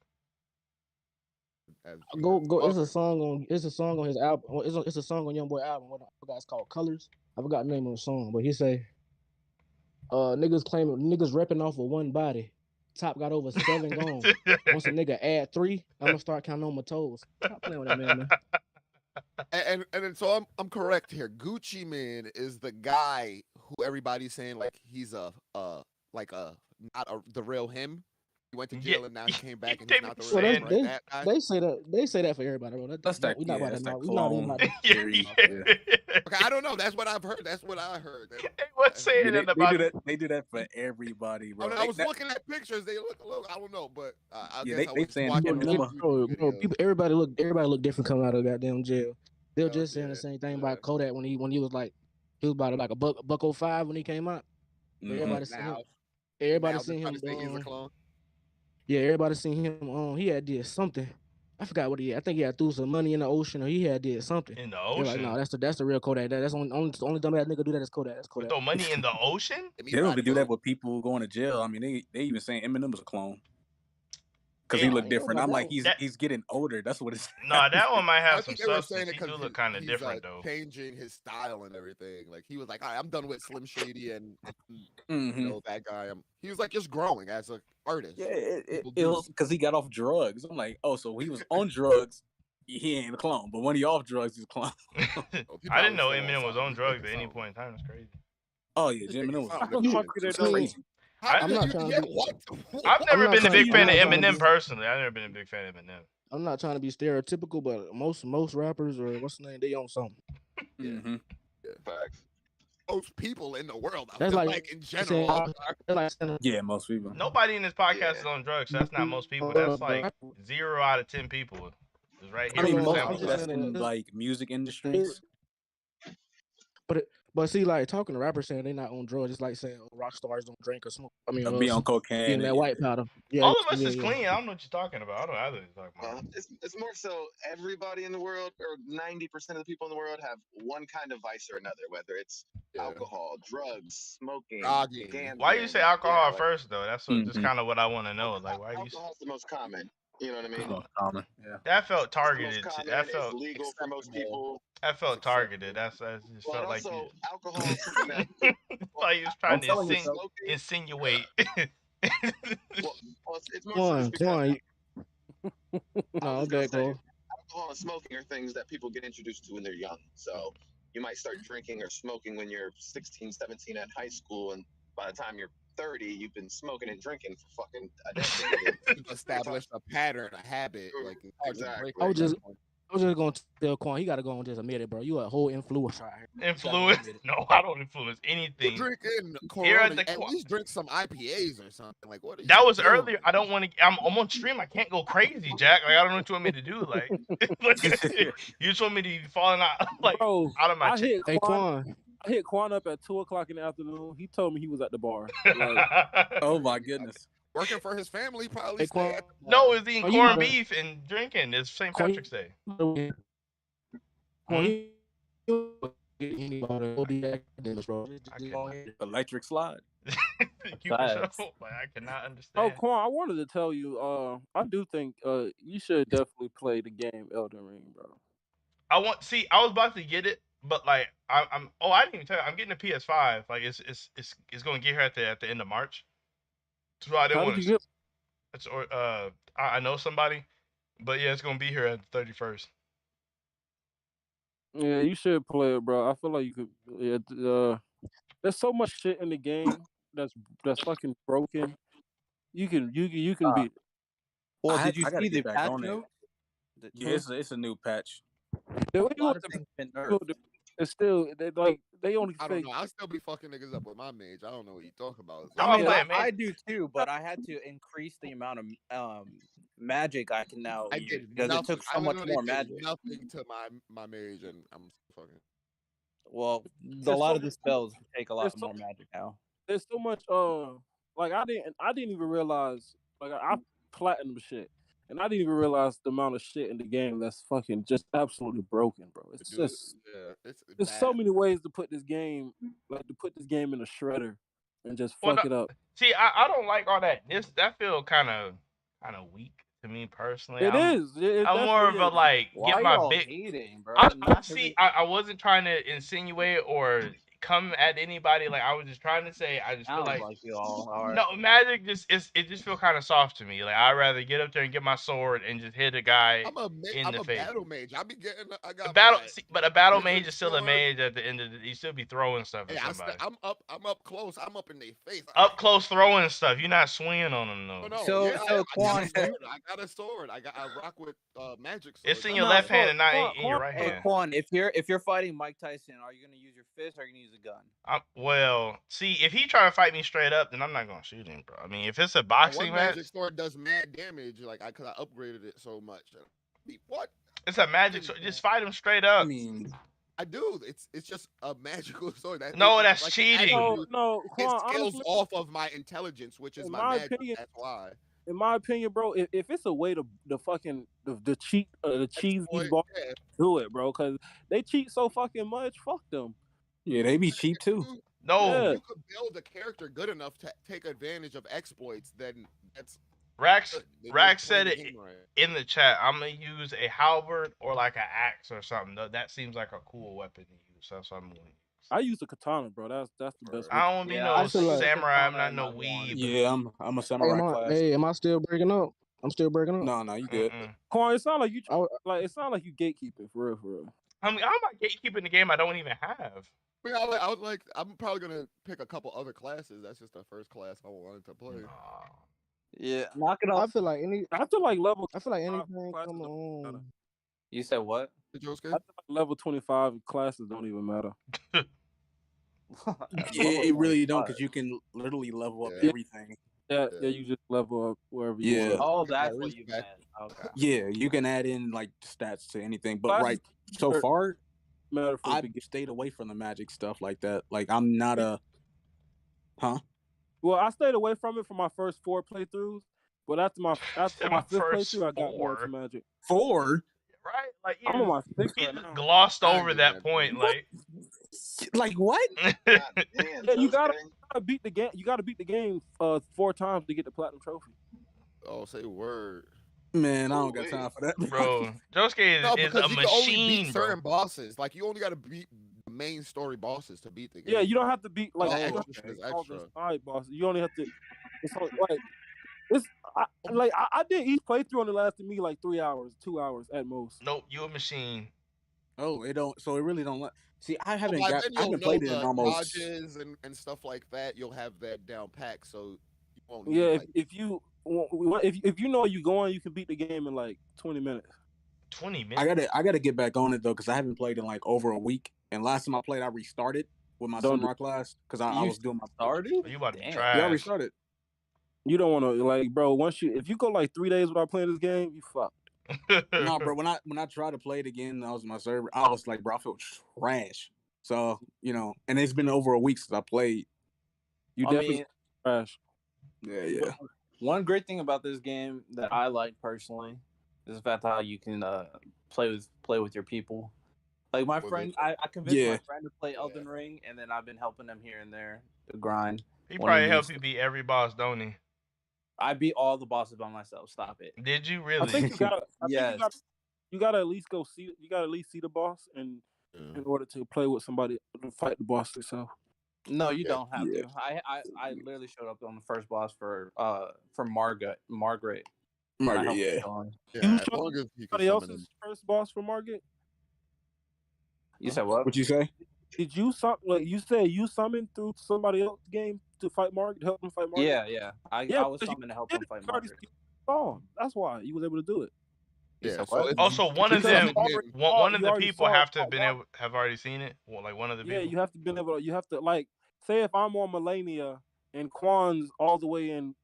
Go! It's a song on his album. It's a song on Young Boy album. What I forgot, it's called Colors. I forgot the name of the song, but he say, niggas repping off of one body. Top got over 7 gone. Once a nigga add 3, I'm gonna start counting on my toes. Stop playing with that man. And then so I'm correct here. Gucci Mane is the guy who everybody's saying like he's the real him. He went to jail and now he came back and he's not the real him, right? That guy? They say that for everybody, bro. That's that. We not about That's that. that We not even clone about theory. Okay, I don't know. That's what I've heard. That's what I heard. What's saying about they do that for everybody, bro. I was looking at pictures. They look a little. I don't know, but I guess I they was saying watching bro, people. Everybody look different coming out of goddamn jail. They were just saying yeah, the same thing about Kodak when he was like he was about like a buck 05 when he came out. Everybody seen him. Everybody seen him. He's a clone. Yeah, everybody seen him. He had did something. I forgot what he had. I think he had threw some money in the ocean, or he had did something. In the ocean? Like, no, that's the real Kodak. That's only dumbass nigga do that is Kodak. That's Kodak. Throw money in the ocean? They don't do that with people going to jail. I mean, they even saying Eminem was a clone because he looked different. I'm like, he's getting older. That's what it's. No, that one might have some substance. He do look kind of different though. Changing his style and everything. Like he was like, all right, I'm done with Slim Shady and you know that guy. He was like just growing as an artist. Yeah, it was because he got off drugs. I'm like, oh, so he was on drugs. He ain't a clone, but when he off drugs, he's a clone. I didn't know Eminem was on drugs at any point in time. That's crazy. Oh yeah, Eminem was crazy. I've never been a big fan of Eminem personally. I've never been a big fan of Eminem. I'm not trying to be stereotypical, but most rappers or what's the name, they own something. Yeah, facts. Most people in the world, that's like in general. Yeah, most people. Nobody in this podcast is on drugs, so that's not most people. That's like 0 out of 10 people. Right here. I mean, most people that's in like music industries. But see, like talking to rappers saying they not on drugs, it's like saying rock stars don't drink or smoke. I mean, be on cocaine and that white powder. Yeah, all of us is clean. I don't know what you're talking about. I don't know what you're talking about. It's more so everybody in the world, or 90% of the people in the world, have one kind of vice or another, whether it's alcohol, drugs, smoking, gambling. Why you say alcohol first though? That's just kind of what I want to know. Like, why alcohol's the most common. You know what I mean? Most common. Yeah. That felt targeted. That felt legal for most people. That felt targeted. That just felt like alcohol. Like he was trying to insinuate. It's more because alcohol and smoking are things that people get introduced to when they're young. So you might start drinking or smoking when you're 16, 17 at high school, and by the time you're 30, you've been smoking and drinking for fucking a decade. You've established a pattern, a habit. Like exactly. I was just gonna tell Quan, he gotta go and just admit it, bro. You a whole influencer out here. Influence? No, I don't influence anything. Drinking Corona, at least drink some IPAs or something. Like what? That was earlier. I don't want to. I'm on stream. I can't go crazy, Jack. Like I don't know what you want me to do. Like, you just want me to be falling out out of my chair. Hey Quan. I hit Quan up at 2:00 in the afternoon. He told me he was at the bar. Like, oh my goodness. Working for his family, probably. No, it's eating corned beef and drinking. It's St. Patrick's Day. Electric slide. I cannot understand. Oh, Quan, I wanted to tell you. I do think you should definitely play the game Elden Ring, bro. I was about to get it, but like I didn't even tell you. I'm getting a PS5. Like it's going to get here at the end of March. So I didn't want to. It's I know somebody, but yeah, it's going to be here at the 31st. Yeah, you should play it, bro. I feel like you could. Yeah, there's so much shit in the game that's fucking broken. You can beat it. Well, did you see the patch note? Yeah, it's a new patch. It's still they only. I don't know. I'll still be fucking niggas up with my mage. I don't know what you talk about. I do too, but I had to increase the amount of magic I can now use because it took so much more magic. Nothing to my mage, and I'm fucking. Well, a lot of the spells take a lot more magic now. There's so much. Like I didn't even realize. Like I platinum shit. And I didn't even realize the amount of shit in the game that's fucking just absolutely broken, bro. It's just there's so many ways to put this game, in a shredder and just fuck it up. See, I don't like all that. That feel kind of weak to me personally. I'm more of a get my big. Hating, bro? I wasn't trying to insinuate or come at anybody. Like I was just trying to say, I just feel Sounds like like you all. All right. no Magic it just feel kind of soft to me. Like I'd rather get up there and get my sword and just hit a guy in I'm the a face. battle mage. I be getting. I A got battle, my but a battle wizard mage is still a sword. mage at the end of the. You still be throwing stuff at Hey, somebody. I'm up close. I'm up in their face. Up close throwing stuff. You're not swinging on them though. Oh, no, So, yeah, so I got Quan, a sword. I got a sword. I rock with magic swords. It's in your No, left hand so and not Quan- in your Quan- right hey hand. Quan, if you're fighting Mike Tyson, are you gonna use your fist or are you gonna use a gun? Well, see, if he try to fight me straight up, then I'm not gonna shoot him, bro. I mean, if it's a boxing One match, magic sword does mad damage. Like cause I upgraded it so much. What? it's a magic sword. Just fight him straight up. I mean, I do. It's just a magical sword. No, that's cheating. No, It Quan, scales honestly, off of my intelligence, which is in my my magic. opinion, That's why. in my opinion, bro, if it's a way to the cheat the cheese these balls, do it, bro, because they cheat so fucking much. Fuck them. yeah, they be cheap too. No, If you could build a character good enough to take advantage of exploits, then that's Rax said it right. in the chat. I'm gonna use a halberd or like an axe or something. That seems like a cool weapon to use. That's what I'm gonna use. I use a katana, bro. That's the best. I don't want to be Yeah, no I feel like samurai. I'm katana not no in my wand. weeb. Yeah, I'm a samurai class. Am I still breaking up? I'm still breaking up. No, you good. Quan, it sounds like you you gatekeeping for real, for real. I mean, I'm not gatekeeping the game I don't even have. I'm probably gonna pick a couple other classes. That's just the first class I wanted to play. Yeah, knock it off. I feel like anything come on. You said what? I feel like level 25 classes don't even matter. It really don't, because you can literally level up everything. Yeah, you just level up wherever you want. Oh, that's what you meant. Okay. Yeah, you can add in like stats to anything, but so far, I've stayed away from the magic stuff like that. Like I'm not a, Well, I stayed away from it for my first 4 playthroughs, but after my 5th playthrough, I got more into magic. 4? Right? Like I'm on my 6th he right now. glossed over that point. Like what? Yeah, you gotta beat the game. You gotta beat the game 4 times to get the platinum trophy. Oh, say word. Man, I don't got time for that, bro. Josuke is a machine, beat bro. certain bosses. Like you only got to beat the main story bosses to beat the game. Yeah, you don't have to beat like extra. all the side bosses. You only have to. I did each playthrough and it lasted me like 3 hours, 2 hours at most. Nope, you a machine. Oh, it don't. So it really don't. See, I haven't I haven't played it in almost. dodges and stuff like that. You'll have that down pack, so you won't. Yeah, if you know you're going, you can beat the game in like 20 minutes. 20 minutes. I gotta get back on it though, because I haven't played in like over a week. And last time I played, I restarted with my samurai class because I was doing my started. You about to be trash. Yeah, I restarted. You don't want to bro. If you go like 3 days without playing this game, you fucked. No, bro. When I tried to play it again, I was on my server. I was like, bro, I feel trash. So and it's been over a week since I played. You definitely trash. Yeah. One great thing about this game that I like personally is the fact how you can play with your people. Like my friend, I convinced my friend to play Elden Ring, and then I've been helping him here and there to grind. He probably helped you beat every boss, don't he? I beat all the bosses by myself. Stop it. Did you really? I think you gotta. Yes. You gotta at least go see. You gotta at least see the boss, and in order to play with somebody to fight the boss yourself. No, you don't have to. I literally showed up on the first boss for Margaret. Yeah. You showed somebody else's first boss for Margaret? You said what? What'd you say? Did you you said you summoned through somebody else's game to fight Margaret, help him fight Margaret? Yeah. I was summoned to help him fight Margaret. That's why you was able to do it. Yeah. Also, one of the people have to have already seen it. Well, like one of the people. Yeah, you have to been able. You have to say if I'm on Millennia and Quan's all the way in.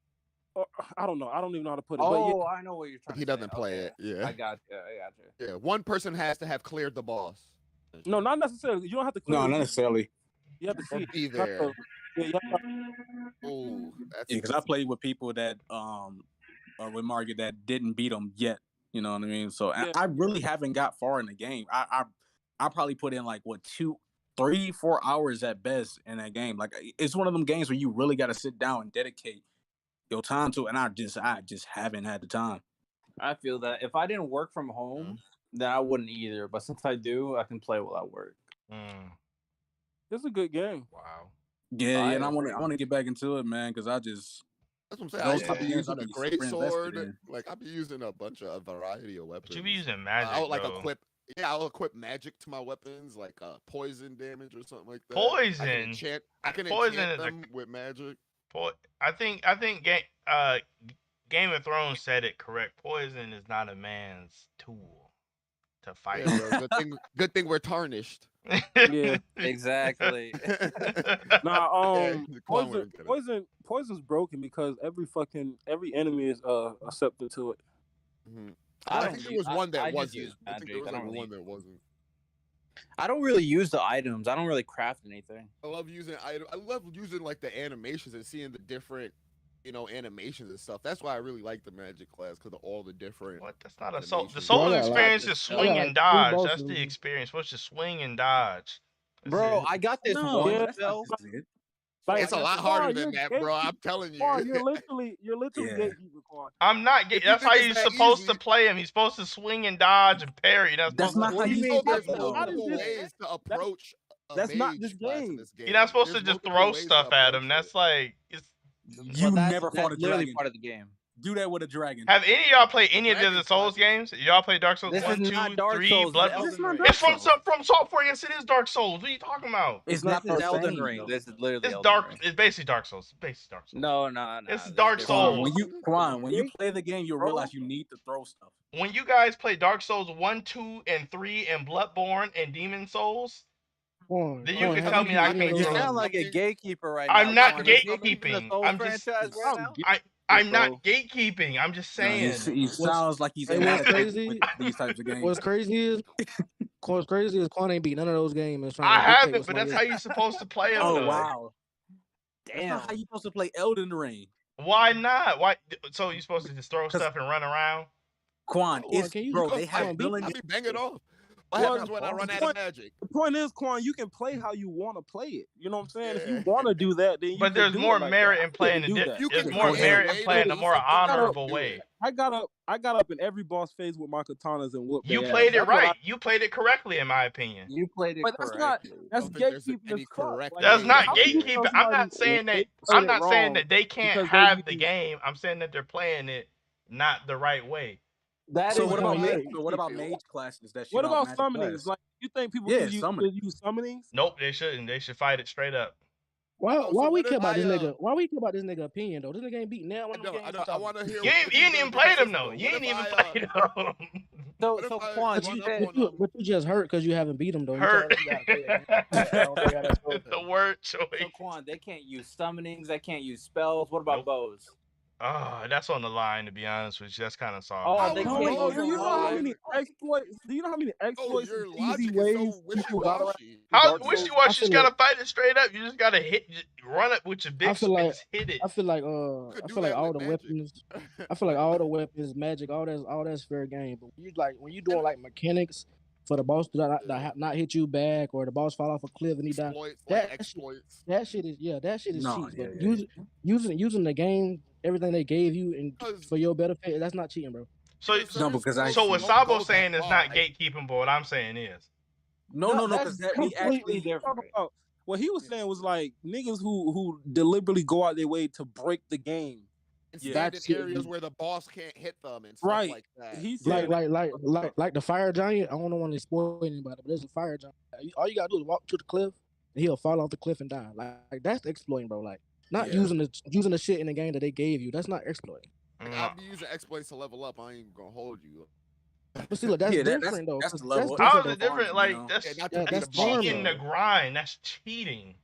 I don't know. I don't even know how to put it. Oh, I know what you're trying to say. He doesn't play it. Yeah. I got you. Yeah. One person has to have cleared the boss. No, not necessarily. You don't have to clear. No, not necessarily. You have to see be there. Because I played with people that with Margaret that didn't beat them yet. You know what I mean? So I really haven't got far in the game. I probably put in like 2, 3, 4 hours at best in that game. Like it's one of them games where you really got to sit down and dedicate your time to it. And I just haven't had the time. I feel that if I didn't work from home, then I wouldn't either. But since I do, I can play while I work. It's a good game. Wow. Yeah, and I want to get back into it, man, because I just. That's what I'm saying. Those I'll be games using I a be great super invested sword. in. Like I'll be using a variety of weapons. But you be using magic, I'll like though. equip. Yeah, I'll equip magic to my weapons, like poison damage or something like that. Poison. I can Poison enchant is them with magic. I think Game of Thrones said it correct. Poison is not a man's tool to fight. Yeah, bro. Good thing we're tarnished. Yeah, exactly. Poison's broken because every enemy is accepted to it. Mm-hmm. I think there was one that wasn't. I think there was one that wasn't. I don't really use the items. I don't really craft anything. I love using items. I love using like the animations and seeing the different, animations and stuff. That's why I really like the magic class because of all the different. What? That's not a soul. The soul experience is swing and dodge. That's the experience. What's the swing and dodge? Bro, I got this one spell. It's a lot harder than that, bro. I'm telling you. You're literally gatekeeper, Quan. I'm not. That's how you're supposed to play him. He's supposed to swing and dodge and parry. That's not how you mean. There's multiple ways to approach. That's not this game. You're not supposed to just throw stuff at him. That's like you never fought a dragon. Part of the game. Do that with a dragon. Have any of y'all played any of the Souls games? Y'all play Dark Souls 1, 2, 3, Bloodborne? It's from Software. Yes, it is Dark Souls. What are you talking about? It's not Elden Ring. This is literally It's basically Dark Souls. No. It's Dark Souls. When you play the game, you'll realize you need to throw stuff. When you guys play Dark Souls 1, 2, and 3, and Bloodborne and Demon Souls, then you can tell me I can't. You sound like a gatekeeper right now. I'm not gatekeeping. I'm not gatekeeping. I'm just saying. He sounds like he's what's crazy with these types of games. What's crazy is Quan ain't beat none of those games. I haven't, but that's how you're supposed to play them. Oh wow! Damn, that's how you supposed to play Elden Ring. Why not? Why? So you're supposed to just throw stuff and run around? Quan, bro, they have villains. I be banging off. What happens when I run out of magic? The point is, Quan, you can play how you want to play it. You know what I'm saying? If you want to do that, then you But there's more merit in playing there's more merit in playing the more honorable way. I got up in every boss phase with my katanas and whooped. You played it right. You played it correctly, in my opinion. You played it correctly. That's gatekeeping. That's not gatekeeping. I'm not saying that they can't have the game. I'm saying that they're playing it not the right way. What about mage classes? What about summonings? Like, you think people can use summonings? Nope, they shouldn't. They should fight it straight up. Why we care about this nigga? Why we care about this nigga opinion though? This nigga ain't beating now. I want to hear. You ain't even played him though. You ain't even played him. So Quan, but you just hurt because you haven't beat him though. Hurt. The word choice. So Quan, they can't use summonings. They can't use spells. What about bows? That's on the line, to be honest with you. That's kind of soft. Do you know how many exploits? Easy ways people got around? How wishy-washy? You just gotta fight it straight up. You just gotta run it with your big spins, hit it. I feel like all the weapons. I feel like all the weapons, magic, all that's fair game. But when you doing like mechanics for the boss to not hit you back, or the boss fall off a cliff and he die. That shit is cheap. Using the game, everything they gave you and for your benefit, that's not cheating, bro. So what Sabo's saying is not gatekeeping, but what I'm saying is. No, because he actually different. What he was saying was like niggas who deliberately go out their way to break the game. That's areas where the boss can't hit them and stuff like that. He's like the fire giant. I don't want to spoil anybody, but there's a fire giant. All you gotta do is walk to the cliff, and he'll fall off the cliff and die. Like that's exploiting, bro. Like not using the shit in the game that they gave you. That's not exploiting. I'll be using exploits to level up. I ain't gonna hold you. But see, look, that's different though. That's the level. How is it different? Like that's cheating the grind. That's cheating.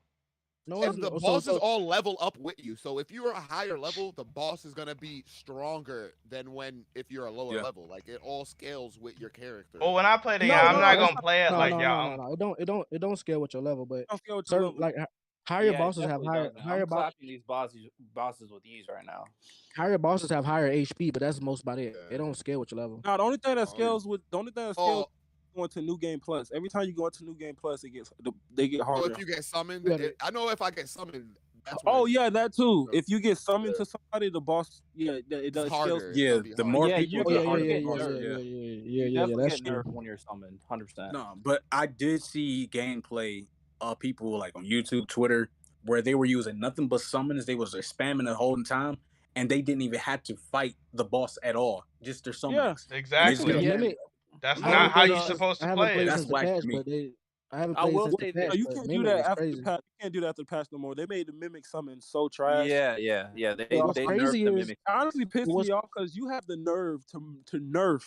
No, the bosses all level up with you. So if you're a higher level, the boss is gonna be stronger than if you're a lower level. Like it all scales with your character. Well, when I play the game, I'm not gonna play it like y'all. No, it don't scale with your level, but certain like higher bosses have higher bosses. These bosses with ease right now. Higher bosses have higher HP, but that's most about it. They don't scale with your level. No, the only thing that scales going to New Game Plus. Every time you go into New Game Plus, they get harder. So if you get summoned, I know if I get summoned. That too. If you get summoned to somebody, the boss, it does harder. Yeah, the more people. That's true. When you're summoned, 100%. No, but I did see gameplay people like on YouTube, Twitter, where they were using nothing but summons. They was spamming the whole time, and they didn't even have to fight the boss at all. Just their summonings. Exactly. That's not how you're supposed to play it. That's whack to me. I haven't played since the patch. You can't do that after the patch. You can't do that after the patch no more. They made the mimic summon so trash. Yeah. They nerfed the mimic. Honestly pissed me off because you have the nerve to nerf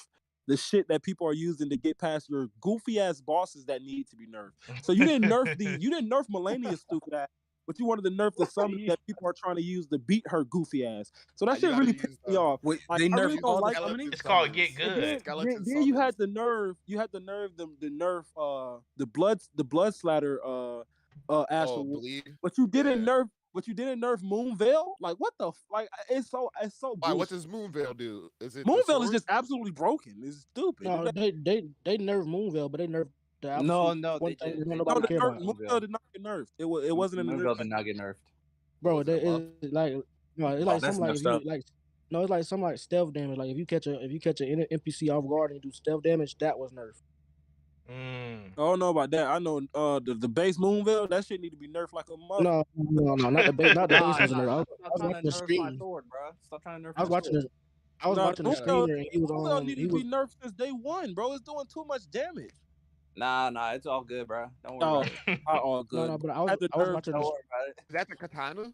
the shit that people are using to get past your goofy ass bosses that need to be nerfed. So you didn't nerf Miscellaneous stupid ass, but you wanted to nerf the summon that people are trying to use to beat her goofy ass. So that shit really pissed me off. Wait, they nerfed all the summoning. It's called get good. Then you had the nerve. You had the nerve. The nerf. The blood splatter. Asta. But you didn't nerf. But you didn't nerf Moonveil? Like what the like? It's so. Why? What does Moonveil do? Is it Moonveil is just absolutely broken. It's stupid. No, they nerfed Moonveil, but they nerfed the no. Moonveil did not get nerfed. It wasn't in the Moonveil did not get nerfed. Bro, it's like something like if you like. No, it's like something like stealth damage. Like if you catch an NPC off guard and you do stealth damage, that was nerfed. I don't know about that. I know the base Moonveil, that shit need to be nerfed like a mother. No, not the base. Not the base was nerfed. I was watching the stream. Stop trying to nerf. I was watching the streamer and he was on. He needed to be nerfed since day one, bro. It's doing too much damage. Nah, it's all good, bro. Don't worry. Not all good. No, but I was watching. Don't worry about it. Is that the katana?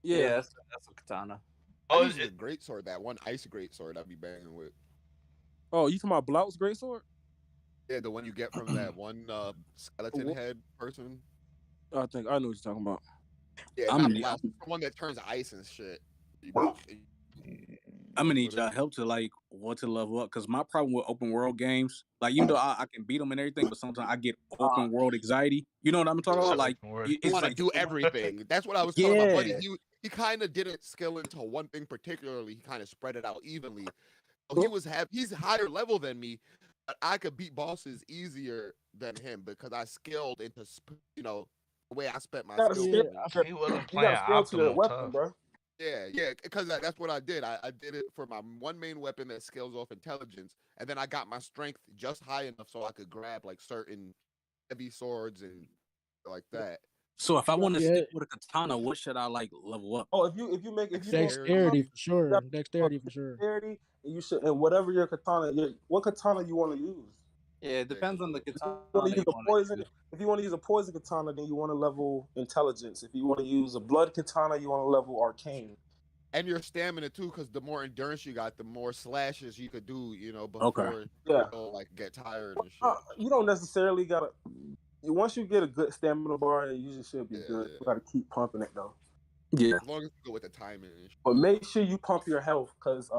Yeah, that's a katana. Oh, it's a great sword. That one ice great sword I'd be banging with. Oh, you talking about Blout's great sword? Yeah, the one you get from that one skeleton head person. I think I know what you're talking about. Yeah, the one that turns ice and shit. I'm gonna need y'all help to like want to level up because my problem with open world games, like even though I can beat them and everything, but sometimes I get open world anxiety. You know what I'm talking about? Like you want to do everything. That's what I was talking about. Buddy, he kind of didn't skill into one thing particularly. He kind of spread it out evenly. So he's higher level than me. I could beat bosses easier than him because I skilled into the way I spent my skill. He wasn't playing optimal tough. Bro. Yeah, because that's what I did. I did it for my one main weapon that scales off intelligence, and then I got my strength just high enough so I could grab like certain heavy swords and like that. So if I want to stick with a katana, what should I like level up? Oh, if you make dexterity for sure. Dexterity for sure. And you should, and whatever your katana, what katana you want to use. Yeah, it depends on the katana. If you want to use a poison katana, then you want to level intelligence. If you want to use a blood katana, you want to level arcane. And your stamina too, because the more endurance you got, the more slashes you could do. Before you get tired and shit. You don't necessarily gotta. Once you get a good stamina bar, it usually should be good. You gotta keep pumping it though. Yeah, as long as you go with the timing. But make sure you pump your health, because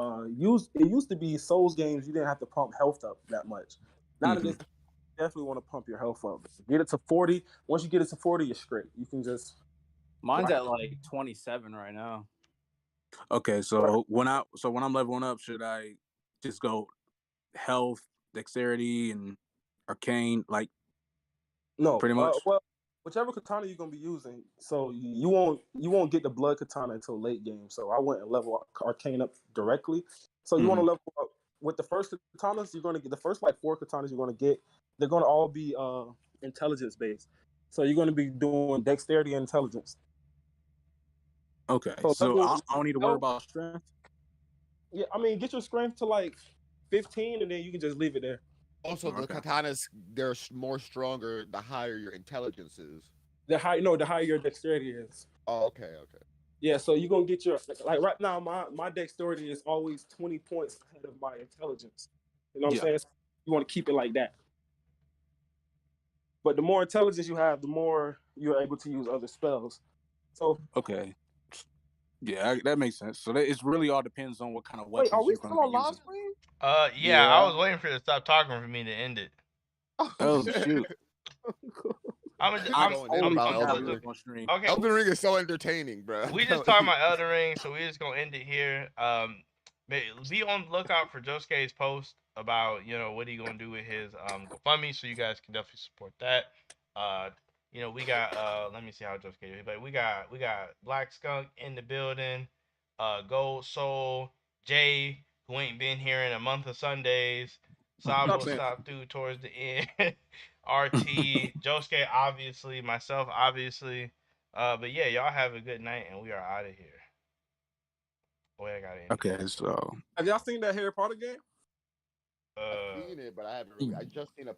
it used to be Souls games you didn't have to pump health up that much. Now that you definitely want to pump your health up. Get it to 40. Once you get it to 40, you're straight. You can just. Mine's at like 27 right now. Okay, so when I'm leveling up, should I just go health, dexterity, and arcane? Like, no, pretty much. Well, whichever katana you're gonna be using, so you won't get the blood katana until late game. So I went and level arcane up directly. So you want to level up with the first katanas. You're gonna get the first 4 katanas you're gonna get. They're gonna all be intelligence based. So you're gonna be doing dexterity and intelligence. Okay, so I don't need to worry about strength. Yeah, I mean, get your strength to like 15, and then you can just leave it there. Also, the katanas, they're more stronger the higher your intelligence is. The higher your dexterity is. Oh, okay. Yeah, so you're gonna get your right now. My dexterity is always 20 points ahead of my intelligence. You know what I'm saying? So you want to keep it like that. But the more intelligence you have, the more you're able to use other spells. So okay. Yeah, that makes sense. So it really all depends on what kind of weapons. Wait, are we still on live stream? Yeah, I was waiting for you to stop talking for me to end it. Oh shoot! Okay. Elden Ring is so entertaining, bro. We just talking about Elden Ring, so we just gonna end it here. Be on the lookout for Josuke's post about what he gonna do with his GoFundMe, so you guys can definitely support that. We got let me see how Josuke did, but we got Black Skunk in the building, Gold Soul, Jay, who ain't been here in a month of Sundays. Sabo stopped through towards the end. RT, Josuke, obviously, myself, obviously. But yeah, y'all have a good night, and we are out of here. Boy, I got it. Okay, so have y'all seen that Harry Potter game? I've seen it, but I haven't really. I just seen a